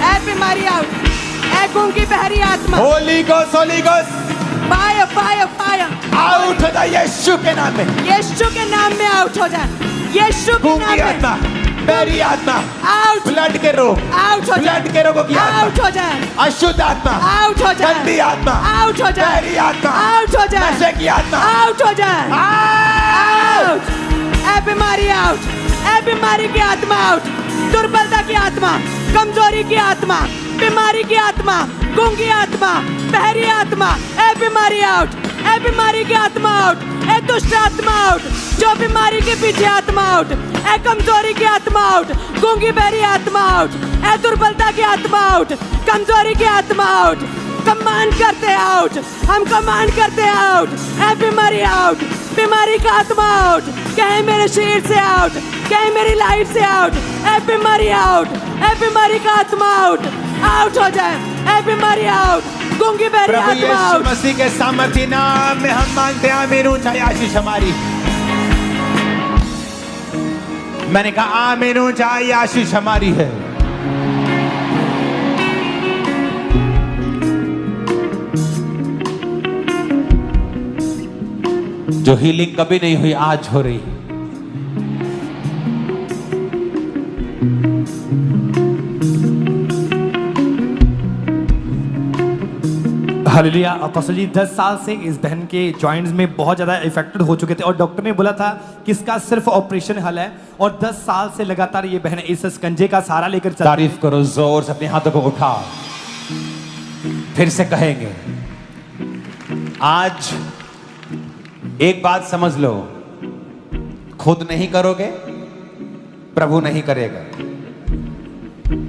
D: ऐ बीमारी आउट, ऐ गूंगी बहरी आत्मा,
A: Holi ghost, Holi ghost,
D: fire fire fire
A: out हो जाए यीशु के नाम में।
D: यीशु के नाम में आउट हो जाए, यीशु के नाम
A: गूंगी
D: में
A: आत्मा, मेरी आत्मा,
D: आउट
A: ब्लड के रोग,
D: आउट हो जाए,
A: ब्लड के रोगों की
D: आउट
A: आत्मा,
D: हो जाए,
A: अशुद्ध आत्मा,
D: आउट हो जाए,
A: गंदी आत्मा,
D: आउट हो जाए,
A: मेरी आत्मा,
D: आउट हो जाए,
A: नशे की आत्मा,
D: आउट हो जाए,
A: आउट।
D: ए बीमारी आउट, ए बीमारी की आत्मा आउट, दुर्बलता की आत्मा, कमजोरी की आत्मा, बीमारी की आत्मा, गूंगी आत्मा, बहरी आत्मा, ए बीमारी आउट, ए बीमारी की आत्मा आउट, ए दुष्ट आत्मा आउट, जो बीमारी के पीछे आत्मा आउट, ए कमजोरी की आत्मा आउट, गूंगी बहरी आत्मा आउट, ए दुर्बलता की आत्मा आउट, कमजोरी की आत्मा आउट, कमांड करते आउट, हम कमांड करते आउट, ए बीमारी आउट, बीमारी का आत्मा आउट, कहे मेरे शरीर से आउट, कहे मेरी लाइफ से आउट, ए बीमारी आउट, ए बीमारी का आत्मा आउट, आउट हो जाए, ए बीमारी आउट, गूंगी बहरी
A: प्रभु
D: आत्मा
A: यीशु
D: आउट।
A: मसीह के सामर्थ्य नाम में हम मांगते हैं, आमीन। ऊंचाई आशीष हमारी, मैंने कहा आमीन, ऊंचाई आशीष हमारी है। जो हीलिंग कभी नहीं हुई आज हो रही है।
B: हालेलुया। अपोस्टल जी 10 साल से इस बहन के जॉइंट्स में बहुत ज़्यादा इफेक्टेड हो चुके थे और डॉक्टर ने बोला था कि इसका सिर्फ ऑपरेशन हल है, और 10 साल से लगातार ये बहन इस स्कंजे का सहारा लेकर चल।
A: तारीफ करो जोर से, अपने हाथों को उठाओ, फिर से कहेंगे। आज एक बात समझ लो, खुद नहीं करोगे प्रभु नहीं करेगा,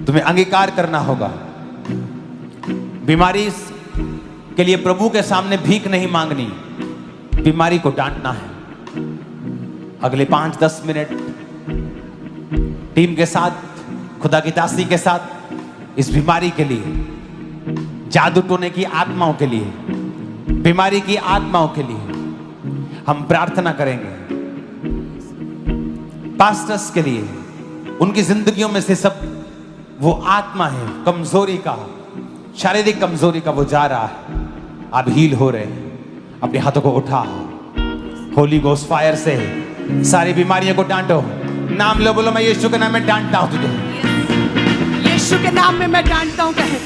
A: तुम्हें अंगीकार करना होगा। बीमारी के लिए प्रभु के सामने भीख नहीं मांगनी, बीमारी को डांटना है। अगले 5-10 मिनट टीम के साथ, खुदा की दासी के साथ, इस बीमारी के लिए, जादू टोने की आत्माओं के लिए, बीमारी की आत्माओं के लिए हम प्रार्थना करेंगे। पास्टर्स के लिए, उनकी जिंदगियों में से सब वो आत्मा है कमजोरी का, शारीरिक कमजोरी का, वो जा रहा है। आप हील हो रहे हैं, अपने हाथों को उठाओ, होली गोस्ट फायर से सारी बीमारियों को डांटो। नाम लो, बोलो मैं यीशु के नाम में डांटता हूं तुझे।
D: यीशु के नाम में मैं डांटता हूं, कहे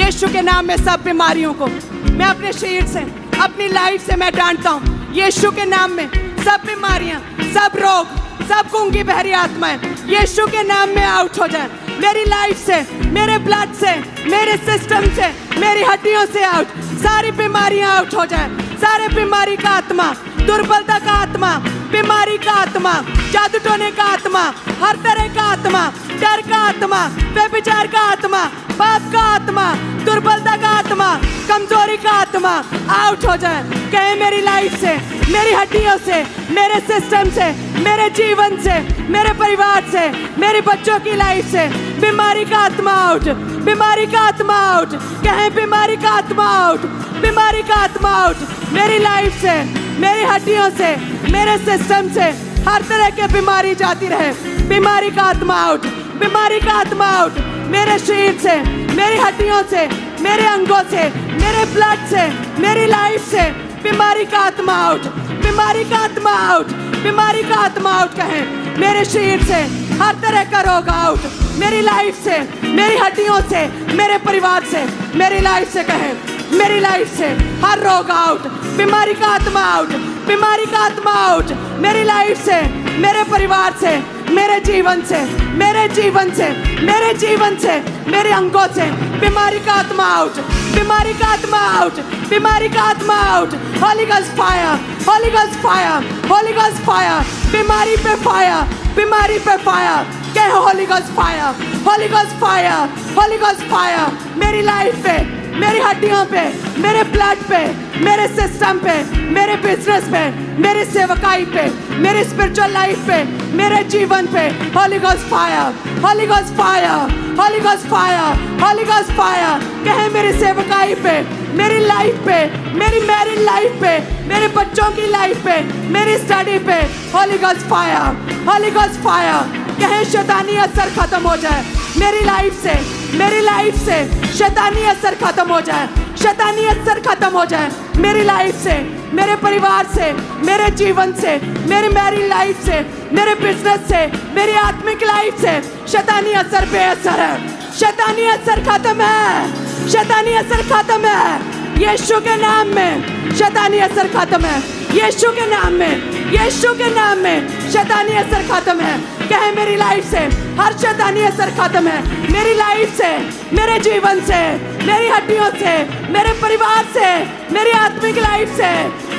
D: यीशु के नाम में सब बीमारियों को मैं अपने शरीर से, अपनी लाइफ से मैं डांटता हूं। यीशु के नाम में सब बीमारियां, सब रोग, सब गूंगी बहरी आत्माएं यीशु के नाम में आउट हो जाए। मेरी लाइफ से, मेरे ब्लड से, मेरे सिस्टम से, मेरी हड्डियों से आउट, सारी बीमारियां आउट हो जाए। सारे बीमारी का आत्मा, दुर्बलता का आत्मा, बीमारी का आत्मा, जादू टोने का आत्मा, हर तरह का आत्मा, डर का आत्मा, व्यभिचार का आत्मा, पाप का आत्मा, दुर्बलता का आत्मा, कमजोरी का आत्मा आउट हो जाए। कहे मेरी लाइफ से, मेरी हड्डियों से, मेरे सिस्टम से, मेरे जीवन से, मेरे परिवार से, मेरे बच्चों की लाइफ से बीमारी का आत्मा आउट, बीमारी का आत्मा आउट। कहे बीमारी का आत्मा आउट, बीमारी का आत्मा आउट। मेरी लाइफ से, मेरी हड्डियों से, मेरे सिस्टम से हर तरह की बीमारी जाती रहे। बीमारी का आत्मा आउट, बीमारी का आत्मा आउट। मेरे शरीर से, मेरी हड्डियों से, मेरे अंगों से, मेरे ब्लड से, मेरी लाइफ से बीमारी का आत्मा आउट, बीमारी का आत्मा आउट, बीमारी का आत्मा आउट। कहे मेरे शरीर से हर तरह का रोग आउट, मेरी लाइफ से, मेरी हड्डियों से, मेरे परिवार से, मेरी लाइफ से। कहे मेरी लाइफ से हर रोग आउट, बीमारी का आत्मा आउट, बीमारी का आत्मा आउट। मेरी लाइफ से, मेरे परिवार से, मेरे जीवन से, मेरे जीवन से, मेरे जीवन से, मेरे अंगों से बीमारी का आत्मा आउट, बीमारी का आत्मा आउट, बीमारी का आत्मा out. Holi ghost fire, Holi ghost fire, Holi ghost fire. बीमारी पे फायर, बीमारी पे फायर। कहे Holi ghost fire, Holi ghost fire, Holi ghost fire. मेरी लाइफ पे, मेरी हड्डियों पे, मेरे ब्लड पे, मेरे सिस्टम पे, मेरे बिजनेस पे, मेरी सेवकाई पे, मेरी स्पिरिचुअल लाइफ पे, मेरे जीवन पे Holi ghost fire, Holi ghost fire, Holi ghost fire, Holi ghost fire. कहे मेरी सेवकाई पे, मेरी लाइफ पे, मेरी मैरिड लाइफ पे, मेरे बच्चों की लाइफ पे, मेरी स्टडी पे Holi ghost fire, Holi ghost fire. कहे शैतानी असर खत्म हो जाए मेरी लाइफ से, मेरी लाइफ से शैतानी असर खत्म हो जाए, शैतानी असर खत्म हो जाए मेरी लाइफ से, मेरे परिवार से, मेरे जीवन से, मेरी मैरिड लाइफ से, मेरे बिजनेस से, मेरी आत्मिक लाइफ से। शैतानी असर बेअसर है, शैतानी असर खत्म है, शैतानी असर खत्म है यीशु के नाम में। शैतानी असर खत्म है यीशु के नाम में, यीशु के नाम में शैतानी असर खत्म है। कहे मेरी लाइफ से हर शैतानी असर खत्म है, मेरी लाइफ से, मेरे जीवन से, मेरी हड्डियों से, मेरे परिवार से, मेरी आत्मिक लाइफ से,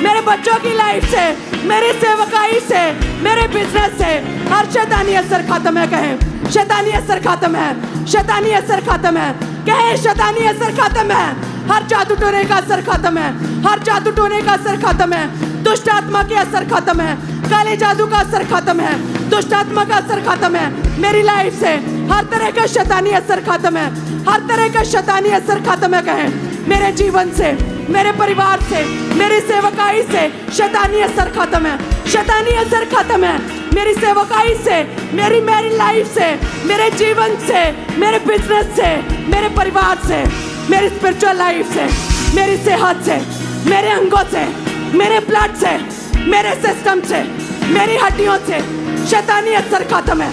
D: मेरे बच्चों की लाइफ से, मेरी सेवकाई से, मेरे बिजनेस से हर शैतानी असर खत्म है। कहे शैतानी असर खत्म है, शैतानी असर खत्म है। कहे शैतानी असर खत्म है, हर जादू टोने का असर खत्म है, हर जादू टोने का असर खत्म है, दुष्ट आत्मा के असर खत्म है, काले जादू का असर खत्म है, दुष्ट आत्मा का असर खत्म है मेरी लाइफ से। हर तरह का शैतानी असर खत्म है, हर तरह का शैतानी असर खत्म है। कहे मेरे जीवन से, मेरे परिवार से, मेरी सेवकाई से शैतानी असर खत्म है, शैतानी असर खत्म है मेरी सेवकाई से, मेरी मैरिड लाइफ से, मेरे जीवन से, मेरे बिजनेस से, मेरे परिवार से, मेरी स्पिरिचुअल लाइफ से, मेरी सेहत से, मेरे अंगों से, मेरे ब्लड से, मेरे सिस्टम से, मेरी हड्डियों से शैतानी असर खत्म है,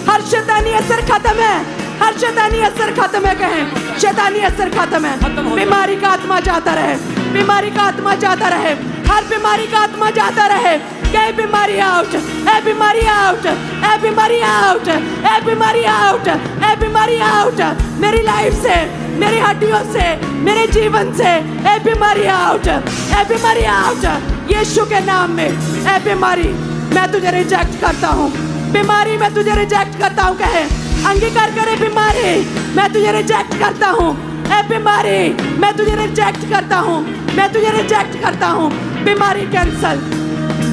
D: हर शैतानी असर खत्म है, हर शैतानी असर खत्म है। कहें शैतानी असर खत्म है। बीमारी का आत्मा जाता रहे, बीमारी का आत्मा जाता रहे, हर बीमारी का आत्मा जाता रहे। कहे बीमारी आउट, ए बीमारी आउट, ए बीमारी आउट, ए बीमारी आउट, ए बीमारी आउट मेरी लाइफ से, मेरी हड्डियों से, मेरे जीवन से ए बीमारी आउट, ए बीमारी आउट यीशु के नाम में। ए बीमारी मैं तुझे रिजेक्ट करता हूँ, बीमारी मैं तुझे रिजेक्ट करता हूँ। कहे अंगीकार करे बीमारी मैं तुझे रिजेक्ट करता हूँ, ए बीमारी मैं तुझे रिजेक्ट करता हूँ, मैं तुझे रिजेक्ट करता हूँ। बीमारी कैंसल,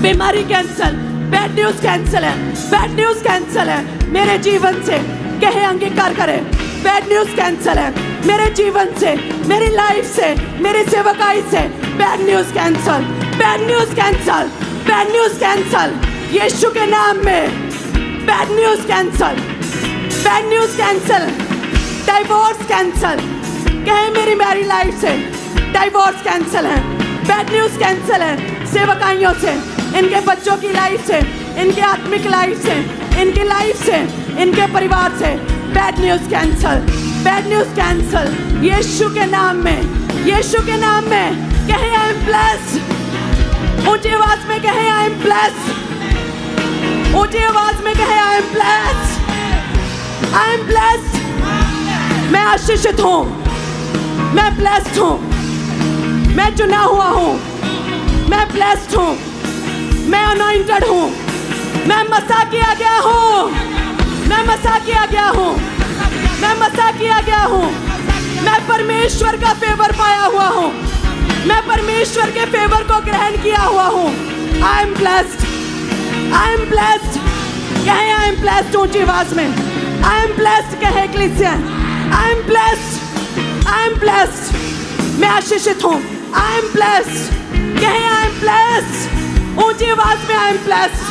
D: बीमारी कैंसल, बैड न्यूज कैंसल है, बैड न्यूज कैंसल है मेरे जीवन से। कहे अंगीकार करे बैड न्यूज कैंसल है मेरे जीवन से, मेरी लाइफ से, मेरी सेवकाई से। Bad news cancel, bad news cancel, bad news cancel यीशु के नाम में। Bad news cancel, bad news cancel, divorce cancel. कहे मेरी मैरिड लाइफ से डाइवोर्स कैंसल है, बैड न्यूज कैंसल है सेवकाइयों से, इनके बच्चों की लाइफ से, इनके आत्मिक लाइफ से, इनकी लाइफ से, इनके परिवार से। Bad news cancel, bad news cancel यीशु के नाम में, यीशु के नाम में। कहे आई एम ब्लेस्ड, ऊंची आवाज में कहे आई एम ब्लेस्ड, ऊंची आवाज में कहे आई am blessed, I am blessed. मैं आशीषित हूँ, मैं ब्लेस्ड हूँ, मैं चुना हुआ हूँ, मैं ब्लेस्ड हूँ, मैं अनॉइंटेड हूँ, मैं मसा किया गया हूँ, मैं मसा किया गया हूँ, मैं मसा किया गया हूँ। मैं परमेश्वर का फेवर पाया हुआ हूँ, मैं परमेश्वर के फेवर को ग्रहण किया हुआ हूँ। आई am blessed, I am blessed. कहे आई एम ब्लेस्ड ऊंची आवाज में। आई एम ब्लेस्ड कहे ecclesia, I am blessed, I am blessed. मैं आशीषित हूँ, आई एम ब्लेस्ड। कहे आई एम ब्लेस्ड ऊंची आवाज में। आई एम ब्लेस्ड,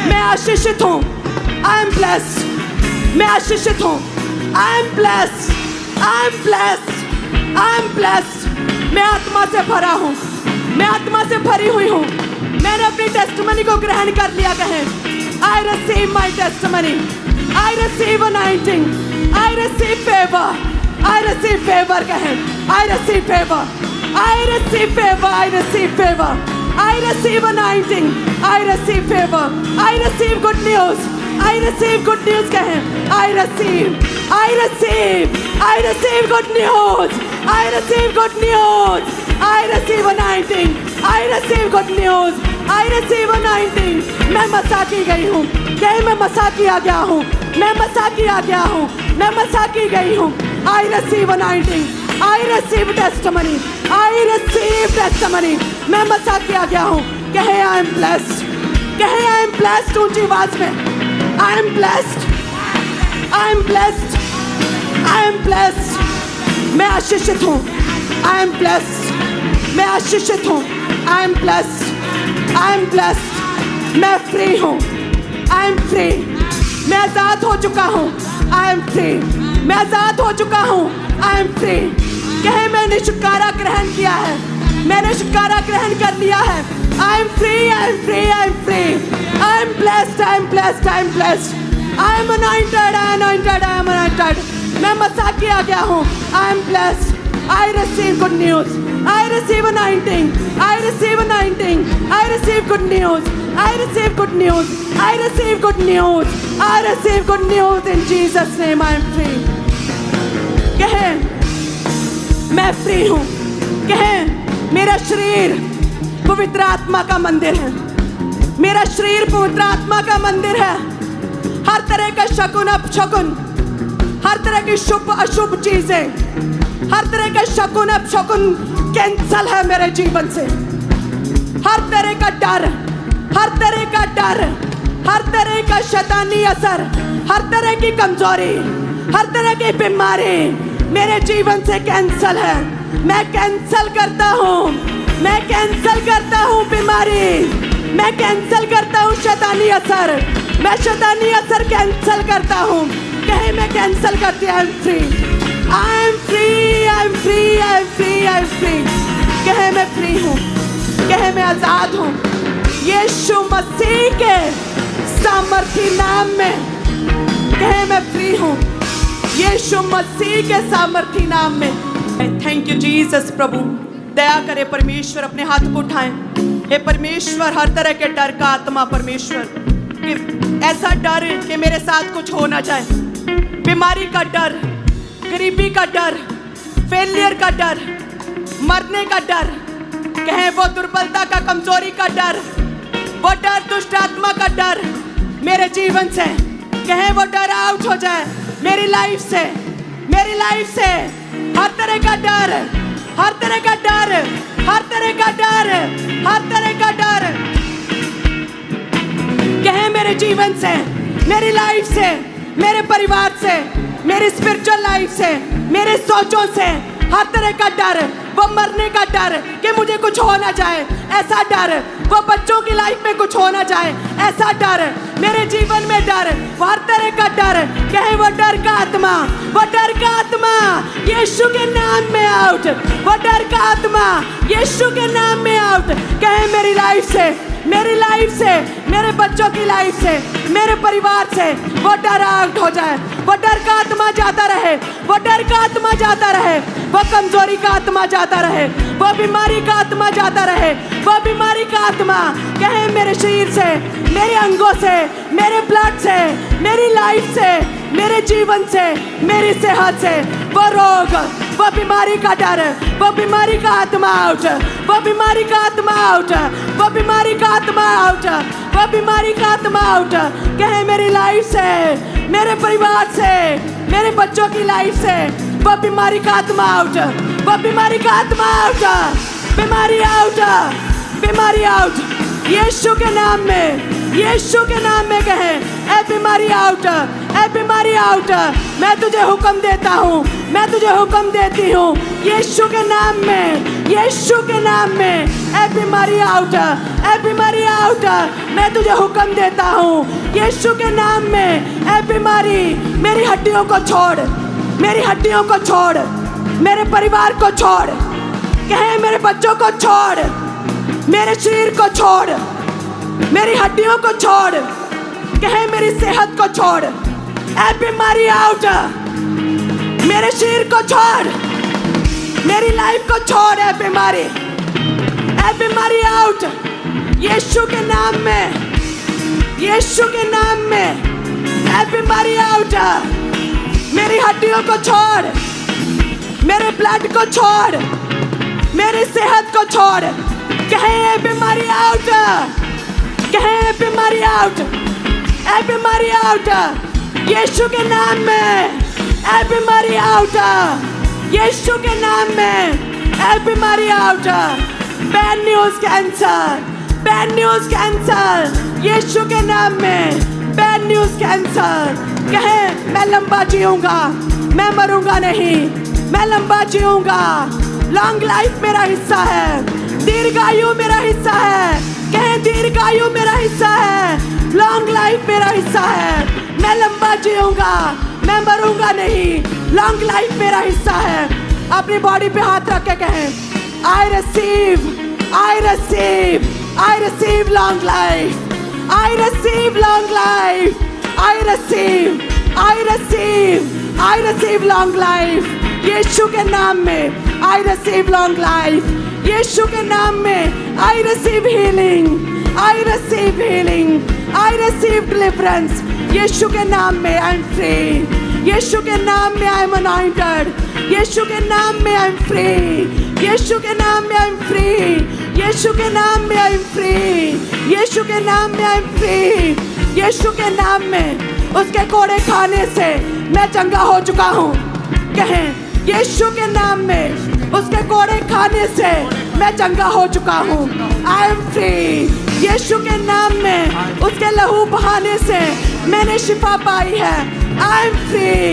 D: मैं आशीषित हूँ, आई एम ब्लेस्ड, मैं आशीषित हूँ। आई am blessed, I am blessed, I am blessed. मैं आत्मा से भरा हूँ, मैं आत्मा से भरी हुई हूँ। मैंने अपनी टेस्टमनी को ग्रहण कर लिया। कहे I receive my testimony, I receive anointing, I receive favour, I receive favour. कहे I receive favour, I receive favour, I receive favour, I receive anointing, I receive favour, I receive good news, I receive good news। कहे I receive, I receive, I receive good news, I receive good news, I receive anointing, I receive good news, I receive anointing। मैं मसा की गई हूँ, कहे मैं मसा किया गया हूँ, मैं मसा किया गया हूँ, मैं मसा की गई हूँ। I receive anointing, I receive testimony, I receive testimony। मैं मसा किया गया हूँ। कहे I am blessed, कहे I am blessed ऊंची आवाज में। I am blessed, I am blessed, I am blessed। मैं आशीषित हूँ, I am blessed, मैं आशीषित हूँ। I am blessed, I am blessed। मैं फ्री हूँ, I am free। मैं आजाद हो चुका हूँ, I am free। मैं आजाद हो चुका हूँ, आई एम फ्री। कहे मैंने छुटकारा ग्रहण किया है, मैंने छुटकारा ग्रहण कर लिया है। I am free, I am free, I am free. I am blessed, I am blessed, I am blessed. I M anointed, I am anointed, I am anointed. मैं मसा किया गया हूँ। आई am blessed. I receive good news. I receive anointing. I receive anointing. I receive good news. I receive good news. I receive good news. I receive good news in Jesus' name. I am free. कहे मैं फ्री हूँ। कहे मेरा शरीर पवित्र आत्मा का मंदिर है। मेरा शरीर पवित्र आत्मा का मंदिर है। हर तरह का शकुन अपशकुन, हर तरह की शुभ अशुभ चीजें, हर तरह का शकुन अपशकुन कैंसल है मेरे जीवन से। हर तरह का डर, हर तरह का डर, हर तरह का शैतानी असर, हर तरह की कमजोरी, हर तरह की बीमारी मेरे जीवन से कैंसल है। मैं कैंसल करता हूँ, मैं कैंसल करता हूँ बीमारी, मैं कैंसल करता हूँ शैतानी असर, मैं शैतानी असर कैंसल करता हूँ। कहे मैं कैंसल करती हूँ। I am free, I am free, I am free, I am free, I am free. कहे मैं फ्री हूँ, कहे मैं आजाद हूँ यीशु मसीह के सामर्थी नाम में। कहे मैं फ्री हूँ यीशु मसीह के सामर्थी नाम में। Thank you Jesus. प्रभु दया करे परमेश्वर, अपने हाथ को उठाएं। हे परमेश्वर, हर तरह के डर का आत्मा परमेश्वर, कि ऐसा डर कि मेरे साथ कुछ हो ना जाए, बीमारी का डर, गरीबी का डर, फेलियर का डर, मरने का डर, कहे वो दुर्बलता का, कमजोरी का डर, वो डर दुष्ट आत्मा का डर मेरे जीवन से, कहे वो डर आउट हो जाए मेरी लाइफ से, मेरी लाइफ से। हर तरह का डर, हर तरह का डर, हर तरह का डर, हर तरह का डर कहे मेरे जीवन से, मेरी लाइफ से, मेरे परिवार से, मेरी स्पिरिचुअल लाइफ से, मेरे सोचों से। हर तरह का डर, वो मरने का डर कि मुझे कुछ हो ना जाए, ऐसा डर, वो बच्चों की लाइफ में कुछ हो ना जाए, ऐसा डर, मेरे जीवन में डर, वो हर तरह का डर, कहे वो डर का आत्मा, वो डर का आत्मा यीशु के नाम में आउट, वो डर का आत्मा यीशु के नाम में आउट। कहे मेरी लाइफ से, मेरी लाइफ से, मेरे बच्चों की लाइफ से, मेरे परिवार से वो डर आउट हो जाए, वो डर का आत्मा जाता रहे, वो डर का आत्मा जाता रहे, वो कमजोरी का आत्मा जाता रहे, वो बीमारी का आत्मा जाता रहे, वो बीमारी का आत्मा कहे मेरे शरीर से, मेरे अंगों से, मेरे ब्लड से, मेरी लाइफ से, मेरे जीवन से, मेरी सेहत से, वो रोग, वो बीमारी का डर, वो बीमारी का आत्मा आउट, वो बीमारी का आत्मा आउट, वो बीमारी का आत्मा आउट, वो बीमारी का आत्मा आउट। कहे मेरी लाइफ से, मेरे परिवार से, मेरे बच्चों की लाइफ से वो बीमारी का आत्मा आउट, वो बीमारी का आत्मा आउट, बीमारी आउट, बीमारी आउट यीशु के नाम में, यीशु के नाम में कहे ए बीमारी आउट, ए बीमारी आउट। मैं तुझे हुक्म देता हूँ, मैं तुझे हुक्म देती हूँ यीशु के नाम में, यीशु के नाम में ए बीमारी आउट, ए बीमारी आउट। मैं तुझे हुक्म देता हूँ यीशु के नाम में ए बीमारी मेरी हड्डियों को छोड़, मेरी हड्डियों को छोड़, मेरे परिवार को छोड़, कहे मेरे बच्चों को छोड़, मेरे शरीर को छोड़, मेरी हड्डियों को छोड़, कहे मेरी सेहत को छोड़, ए बीमारी आउट, मेरे शरीर को छोड़, मेरी लाइफ को छोड़, ए बीमारी आउट यीशु के नाम में, यीशु के नाम में ए बीमारी आउट। मेरी हड्डियों को छोड़, मेरे ब्लड को छोड़, मेरी सेहत को छोड़, कहे बीमारी आउट, कहे बीमारी आउट, ए बीमारी आउट यीशु के नाम में, ए बीमारी आउट यीशु के नाम में, ए बीमारी out. Bad news cancer, bad news cancer यीशु के नाम में, बैड न्यूज कैंसर। कहे मैं लंबा जीऊंगा, मैं मरूंगा नहीं, मैं लंबा जीऊंगा, लॉन्ग लाइफ मेरा हिस्सा है, दीर्घायु मेरा हिस्सा है, कहे दीर्घायु मेरा हिस्सा है, लॉन्ग लाइफ मेरा हिस्सा है। मैं लंबा जीऊंगा, मैं मरूंगा नहीं, लॉन्ग लाइफ मेरा हिस्सा है। अपनी बॉडी पे हाथ रख के कहें, I receive, I receive, I receive long life, I receive long life, I receive, I receive, I receive long life। यीशु के नाम में I receive long life। यीशु के नाम में I receive healing, I receive healing, I receive deliverance। यीशु के नाम में I am free। यीशु के नाम में I am anointed। यीशु के नाम में I am free। यीशु के नाम में I am free। यीशु के नाम में I am free। यीशु के नाम में I am free। यीशु के नाम में उसके कोड़े खाने से मैं चंगा हो चुका हूँ। कहें, यीशु के नाम में उसके कोड़े खाने से मैं चंगा हो चुका हूँ। I am free। यीशु के नाम में उसके लहू बहाने से मैंने शिफा पाई है। I am free,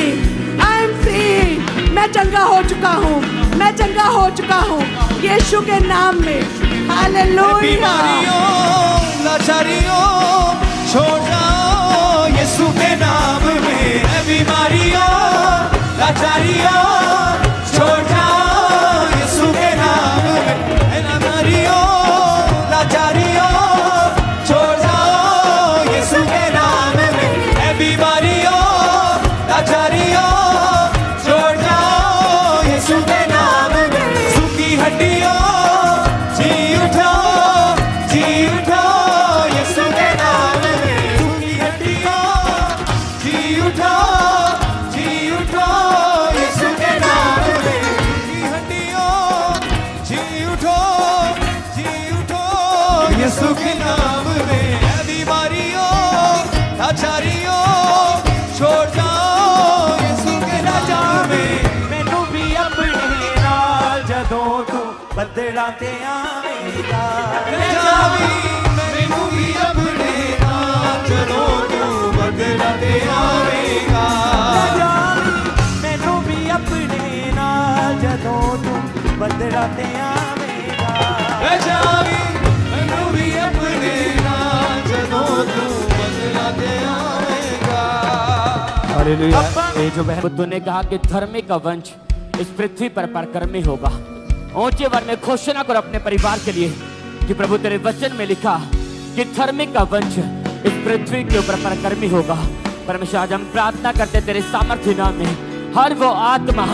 D: I am free। मैं चंगा हो चुका हूँ, मैं चंगा हो चुका हूँ यीशु के नाम में। हालेलुया।
E: बीमारियों लाचारियों छोड़ जाओ यीशु के नाम में। बीमारियों लाचारियों छोड़ जाओ यीशु के नाम में। बीमारियों लाचारियों छोड़ जाओ यीशु के नाम में। बीमारियों लाचारियों छोड़ जाओ यीशु के नाम में। सूखी हड्डियों जी उठो यीशु के नाम में। सूखी हड्डियों जी उठो यीशु के नाम में। सूखी हड्डियों जी उठो यीशु के नाम में। बीमारियों लाचारियों छोड़ जाओ यीशु के नाम में। मैनू भी अपने नाल जदों तू बदलाते आवेगा। मैनू भी अपने नाल जदों तू बदलाते आवेगा। मैनू भी अपने नाल जदों तू बदलाते आवेगा। मैनू भी अपने नाल जदों तू बदलाते आवेगा।
C: ये जो बहन तूने कहा कि धर्मी का वंश इस पृथ्वी पर परकर्मी होगा। ऊंचे वर में घोषणा करो अपने परिवार के लिए कि प्रभु तेरे वचन में लिखा कि धर्मी का वंश इस पृथ्वी के ऊपर परकर्मी होगा। परमेश्वर आज हम प्रार्थना करते तेरे सामर्थ्य नाम में हर वो आत्मा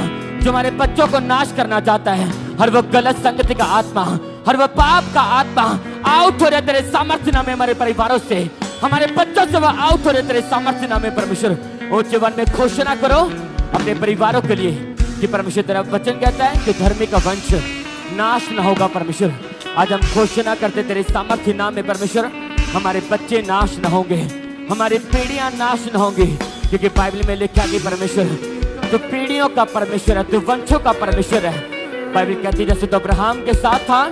C: जो हमारे बच्चों को नाश करना चाहता है, हर वो गलत संगति का आत्मा, हर वो पाप का आत्मा आउट हो रहे तेरे सामर्थ्य नाम में। हमारे परिवारों से, हमारे बच्चों से वो आउट हो रहे तेरे सामर्थ्य नाम में। परमेश्वर ऊंचे वन में घोषणा करो अपने परिवारों के लिए कि परमेश्वर तेरा वचन कहता है कि धर्मी का वंश नाश न होगा। परमेश्वर आज हम घोषणा करते तेरे सामर्थ्य नाम में। परमेश्वर हमारे बच्चे नाश न होंगे, हमारी पीढ़ियां नाश न होंगी, क्योंकि बाइबल में लिखा कि परमेश्वर तो पीढ़ियों का परमेश्वर है, तो वंशों का परमेश्वर है। बाइबल कहती है जैसे तो अब्राहम के साथ था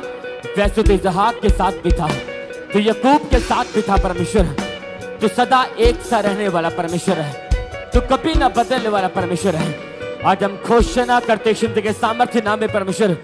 C: वैसे तो इसहाक के साथ भी था, तो याकूब के साथ भी था। परमेश्वर तो सदा एक सा रहने वाला परमेश्वर है, तो कभी ना बदलने वाला परमेश्वर है। आज हम घोषणा करते शुद्ध के सामर्थ्य नाम में। परमेश्वर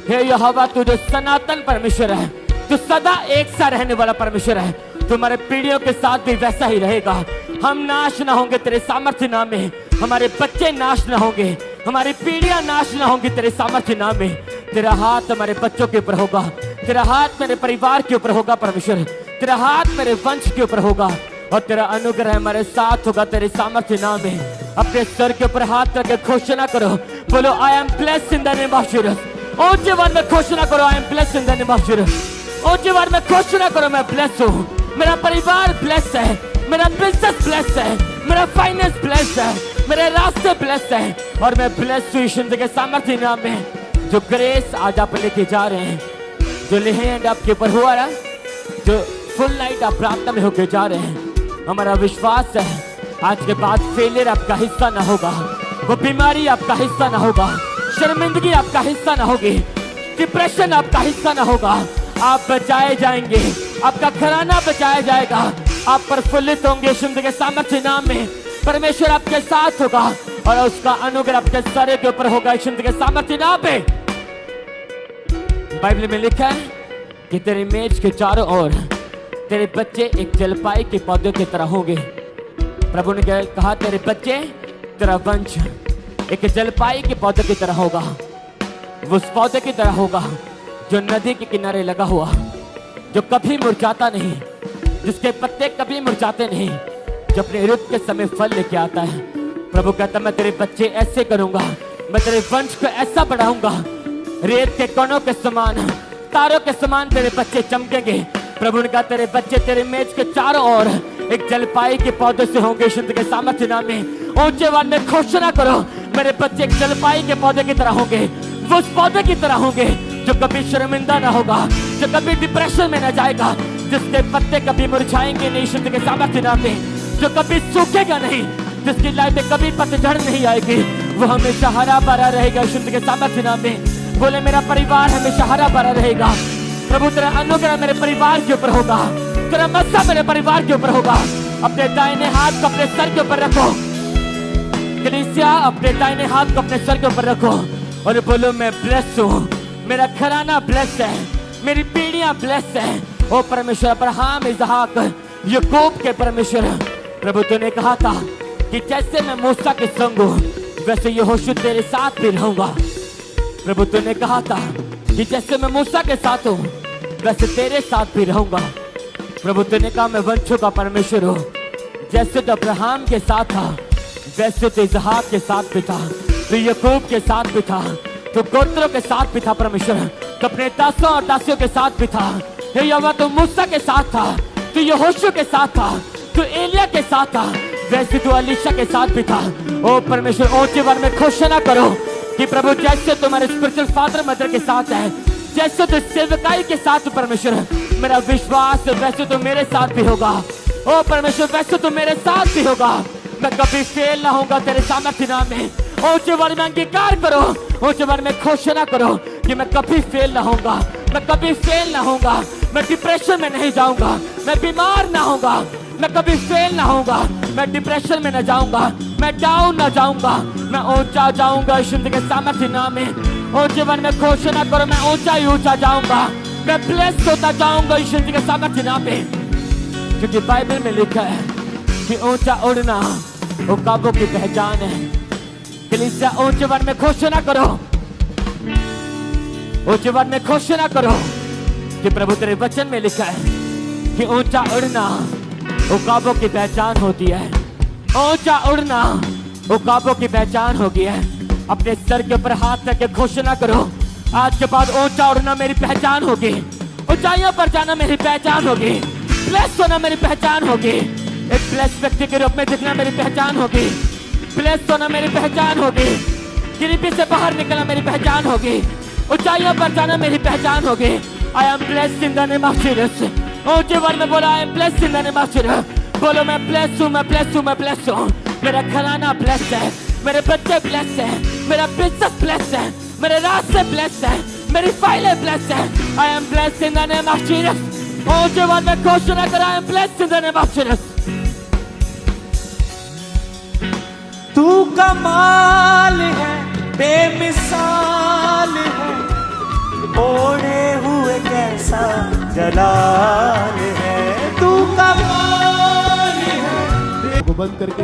C: हे यहोवा तू जो सनातन परमेश्वर है, तू सदा एक सा रहने वाला परमेश्वर है, तुम्हारे पीढ़ियों के साथ भी वैसा ही रहेगा। हम नाश ना होंगे तेरे सामर्थ्य नाम में, हमारे बच्चे नाश ना होंगे, हमारी पीढ़ियां नाश ना होंगी तेरे सामर्थ्य नाम में। तेरा हाथ हमारे बच्चों के ऊपर होगा, तेरा हाथ मेरे परिवार के ऊपर होगा। परमेश्वर तेरा हाथ मेरे वंश के ऊपर होगा और तेरा अनुग्रह हमारे साथ होगा तेरे सामर्थ्य नाम में। अपने सर के ऊपर हाथ रख के घोषणा करो, बोलो आई am blessed in the name of Jesus. ऊंचे वन में घोषणा करो आई am blessed in the name of Jesus. ऊंचे वन में घोषणा करो मैं ब्लेस्ड हूँ, मेरा परिवार ब्लेस्ड है, मेरा बिजनेस ब्लेस्ड है, मेरा फाइनेंस ब्लेस्ड है, मेरे रास्ते ब्लेस्ड है और मैं ब्लेस्ड हूँ यीशु के सामर्थ्य नाम में। जो ग्रेस आज आप लेके जा रहे हैं, जो हैंड आपके ऊपर हुआ है, जो फुल नाइट आप प्रार्थना में होके जा रहे हैं, हमारा विश्वास है आज के बाद फेलियर आपका हिस्सा ना होगा, वो बीमारी आपका हिस्सा ना होगा, शर्मिंदगी आपका हिस्सा ना होगी, डिप्रेशन आपका हिस्सा ना होगा। आप बचाए जाएंगे, आपका घराना बचाया जाएगा, आप प्रफुल्लित होंगे यीशु के सामर्थ्य नाम में। परमेश्वर आपके साथ होगा और उसका अनुग्रह आपके सर के ऊपर होगा यीशु के सामर्थ्य नाम पे। बाइबल में लिखा है कि तेरे मेज के चारों ओर तेरे बच्चे एक जलपाई के पौधे की तरह होंगे। प्रभु ने कहा तेरे बच्चे, तेरा वंश एक जलपाई के पौधे की तरह होगा, वो उस पौधे की तरह होगा जो नदी के किनारे लगा हुआ, जो कभी मुरझाता नहीं, जिसके पत्ते कभी मुरझाते नहीं, जो अपने रुत के समय फल लेके आता है। प्रभु कहता मैं तेरे बच्चे ऐसे करूंगा, मैं तेरे वंश को ऐसा बढ़ाऊंगा, रेत के कणों के समान, तारों के समान तेरे बच्चे चमकेंगे। प्रभु ने कहा तेरे बच्चे तेरे मेज के चारों ओर एक जलपाई के पौधे से होंगे। शुद्ध के सामर्थ्य नाम में ऊंचे आवाज में घोषणा करो, मेरे बच्चे एक जलपाई के पौधे की तरह होंगे, वो उस पौधे की तरह होंगे जो कभी शर्मिंदा ना होगा, जो कभी डिप्रेशन में ना जाएगा, जिसके पत्ते कभी मुरझाएंगे नहीं। शुद्ध के सामर्थ्य नाम में जो कभी सूखेगा नहीं, जिसकी लाइफ में कभी पतझड़ नहीं आएगी, वो हमेशा हरा भरा रहेगा। शुद्ध के सामर्थ्य नाम में बोले मेरा परिवार हमेशा हरा भरा रहेगा। प्रभु तेरा अनुग्रह मेरे परिवार के ऊपर होगा, तेरा मस्सा मेरे परिवार के ऊपर होगा। अपने दाहिने हाथ को अपने सर के ऊपर रखो, कलीसिया अपने दाहिने हाथ को अपने सर के ऊपर रखो और बोलो मैं ब्लेस हूँ, मेरा घराना ब्लेस है, मेरी पीढ़ियां ब्लेस है। ओ परमेश्वर अब्राहम इसहाक याकूब के परमेश्वर, प्रभु तूने कहा था कि जैसे मैं मूसा के संग हूँ वैसे यहोशू तेरे साथ भी रहूंगा। प्रभु तूने कहा था कि जैसे मैं मूसा के साथ हूँ वैसे तेरे साथ भी रहूंगा। प्रभु तूने कहा मैं वंशों का परमेश्वर हूँ, जैसे तो अब्राहम के साथ था वैसे तो इसहाक के साथ भी था, तो याकूब के साथ भी था, तो गोत्रों के साथ भी था परमेश्वर, तो अपने दासों और दासियों के साथ भी था। हे यहोवा तो मूसा के साथ था, तो यहोशू के साथ था, तो एलिया के साथ था, वैसे तो अलीशा के साथ भी था। ओ परमेश्वर ऊंचे वर में घोषणा करो कि प्रभु जैसे तुम्हारे स्पिरिचुअल फादर मदर के साथ है, जैसे तो सेवकाई के साथ परमेश्वर, मेरा विश्वास वैसे तो मेरे साथ भी होगा। ओ परमेश्वर वैसे तो मेरे साथ भी होगा, मैं कभी फेल ना होगा तेरे सामर्थ्य नाम में। ऊंचे वर में अंगीकार करो, ऊंचे वर में घोषणा करो कि मैं कभी फेल ना होगा, मैं कभी फेल ना होगा, मैं डिप्रेशन में नहीं जाऊंगा, मैं बीमार ना होगा, मैं कभी फेल ना होगा, मैं डिप्रेशन में न जाऊंगा, मैं डाउन ना जाऊंगा, मैं ऊंचा जाऊंगा। शुद्ध के सामर्थ्य नाम में ऊंचे वन में घोषणा करो मैं ऊंचा ही ऊंचा जाऊंगा, मैं ब्लेस्ड होता जाऊंगा शुद्ध के सामर्थ्य नाम में। क्योंकि बाइबल में लिखा है कि ऊंचा उड़ना उकाबों की पहचान है। कलीसिया ऊंचे वन में घोषणा करो, ऊंचे वन में घोषणा करो कि प्रभु तेरे वचन में लिखा है कि ऊंचा उड़ना उकाबों की पहचान होती है। ऊंचा उड़ना उकाबों की पहचान होगी है। अपने सर के ऊपर हाथ रख के घोषणा करो, आज के बाद ऊंचा उड़ना मेरी पहचान होगी, ऊंचाइयों पर जाना मेरी पहचान होगी, ब्लेस होना मेरी पहचान होगी, एक ब्लेस व्यक्ति के रूप में दिखना मेरी पहचान होगी, ब्लेस होना मेरी पहचान होगी, गरीबी से बाहर निकलना मेरी पहचान होगी, ऊंचाइयों पर जाना मेरी पहचान होगी। आई am blessed in the name of Jesus. ऊंचे वर में बोला आई am blessed in the name of Jesus. बोलो मैं ब्लेस हूँ, मैं ब्लेस हूँ, मैं ब्लेस हूँ। मेरा घराना ब्लेस है, मेरे बच्चे ब्लेस है, मेरा बिजनेस ब्लेस है, मेरे रास्ते ब्लेस है, मेरी फाइलें ब्लेस है। आई am blessed in the name of Jesus. ऊंचे वर में घोषणा करो आई am blessed in the name of Jesus.
E: तू कमाल है, बेमिसाल है, ओढ़े हुए कैसा जलाल है, तू कमाल है।
A: को बंद करके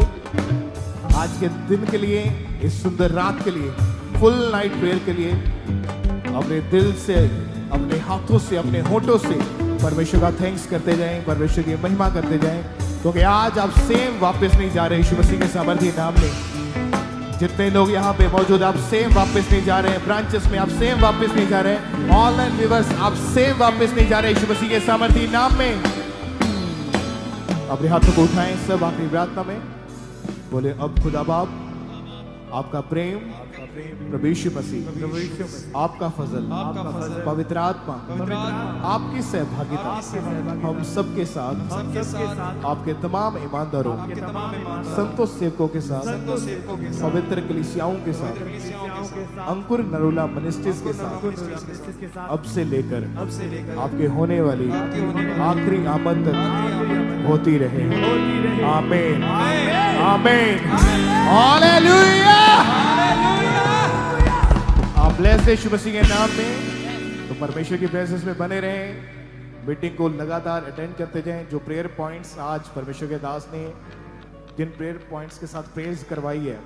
A: आज के दिन के लिए, इस सुंदर रात के लिए, फुल नाइट प्रेयर के लिए अपने दिल से, अपने हाथों से, अपने होठों से परमेश्वर का थैंक्स करते जाएं, परमेश्वर की महिमा करते जाएं, क्योंकि आज आप सेम वापस नहीं जा रहे। यीशु मसीह के सामर्थ्य नाम में जितने लोग यहाँ पे मौजूद, आप सेम वापस नहीं जा रहे हैं। ब्रांचेस में आप सेम वापस नहीं जा रहे हैं। ऑनलाइन व्यूअर्स आप सेम वापस नहीं जा रहे। यीशु मसीह के सामर्थ्य नाम में अपने हाथों को उठाएं सब आखिरी प्रार्थना में बोले, अब खुदा बाप आपका प्रेम, प्रभु यीशु मसीह आपका फजल, पवित्र आत्मा आपकी सहभागिता हम सबके साथ, आपके तमाम ईमानदारों, संतों सेवकों के साथ, पवित्र कलीसियाओं के साथ, अंकुर नरोला मिनिस्ट्रीज के साथ अब से लेकर आपके होने वाली आखिरी आमद तक होती रहे। आमीन, आमीन, हालेलुया। आप ब्लेस्ड हैं यीशु मसीह के नाम में। तो परमेश्वर की प्रेजेंस में बने रहें, मीटिंग को लगातार अटेंड करते जाएं। जो प्रेयर पॉइंट्स आज परमेश्वर के दास ने जिन प्रेयर पॉइंट्स के साथ प्रेज करवाई है,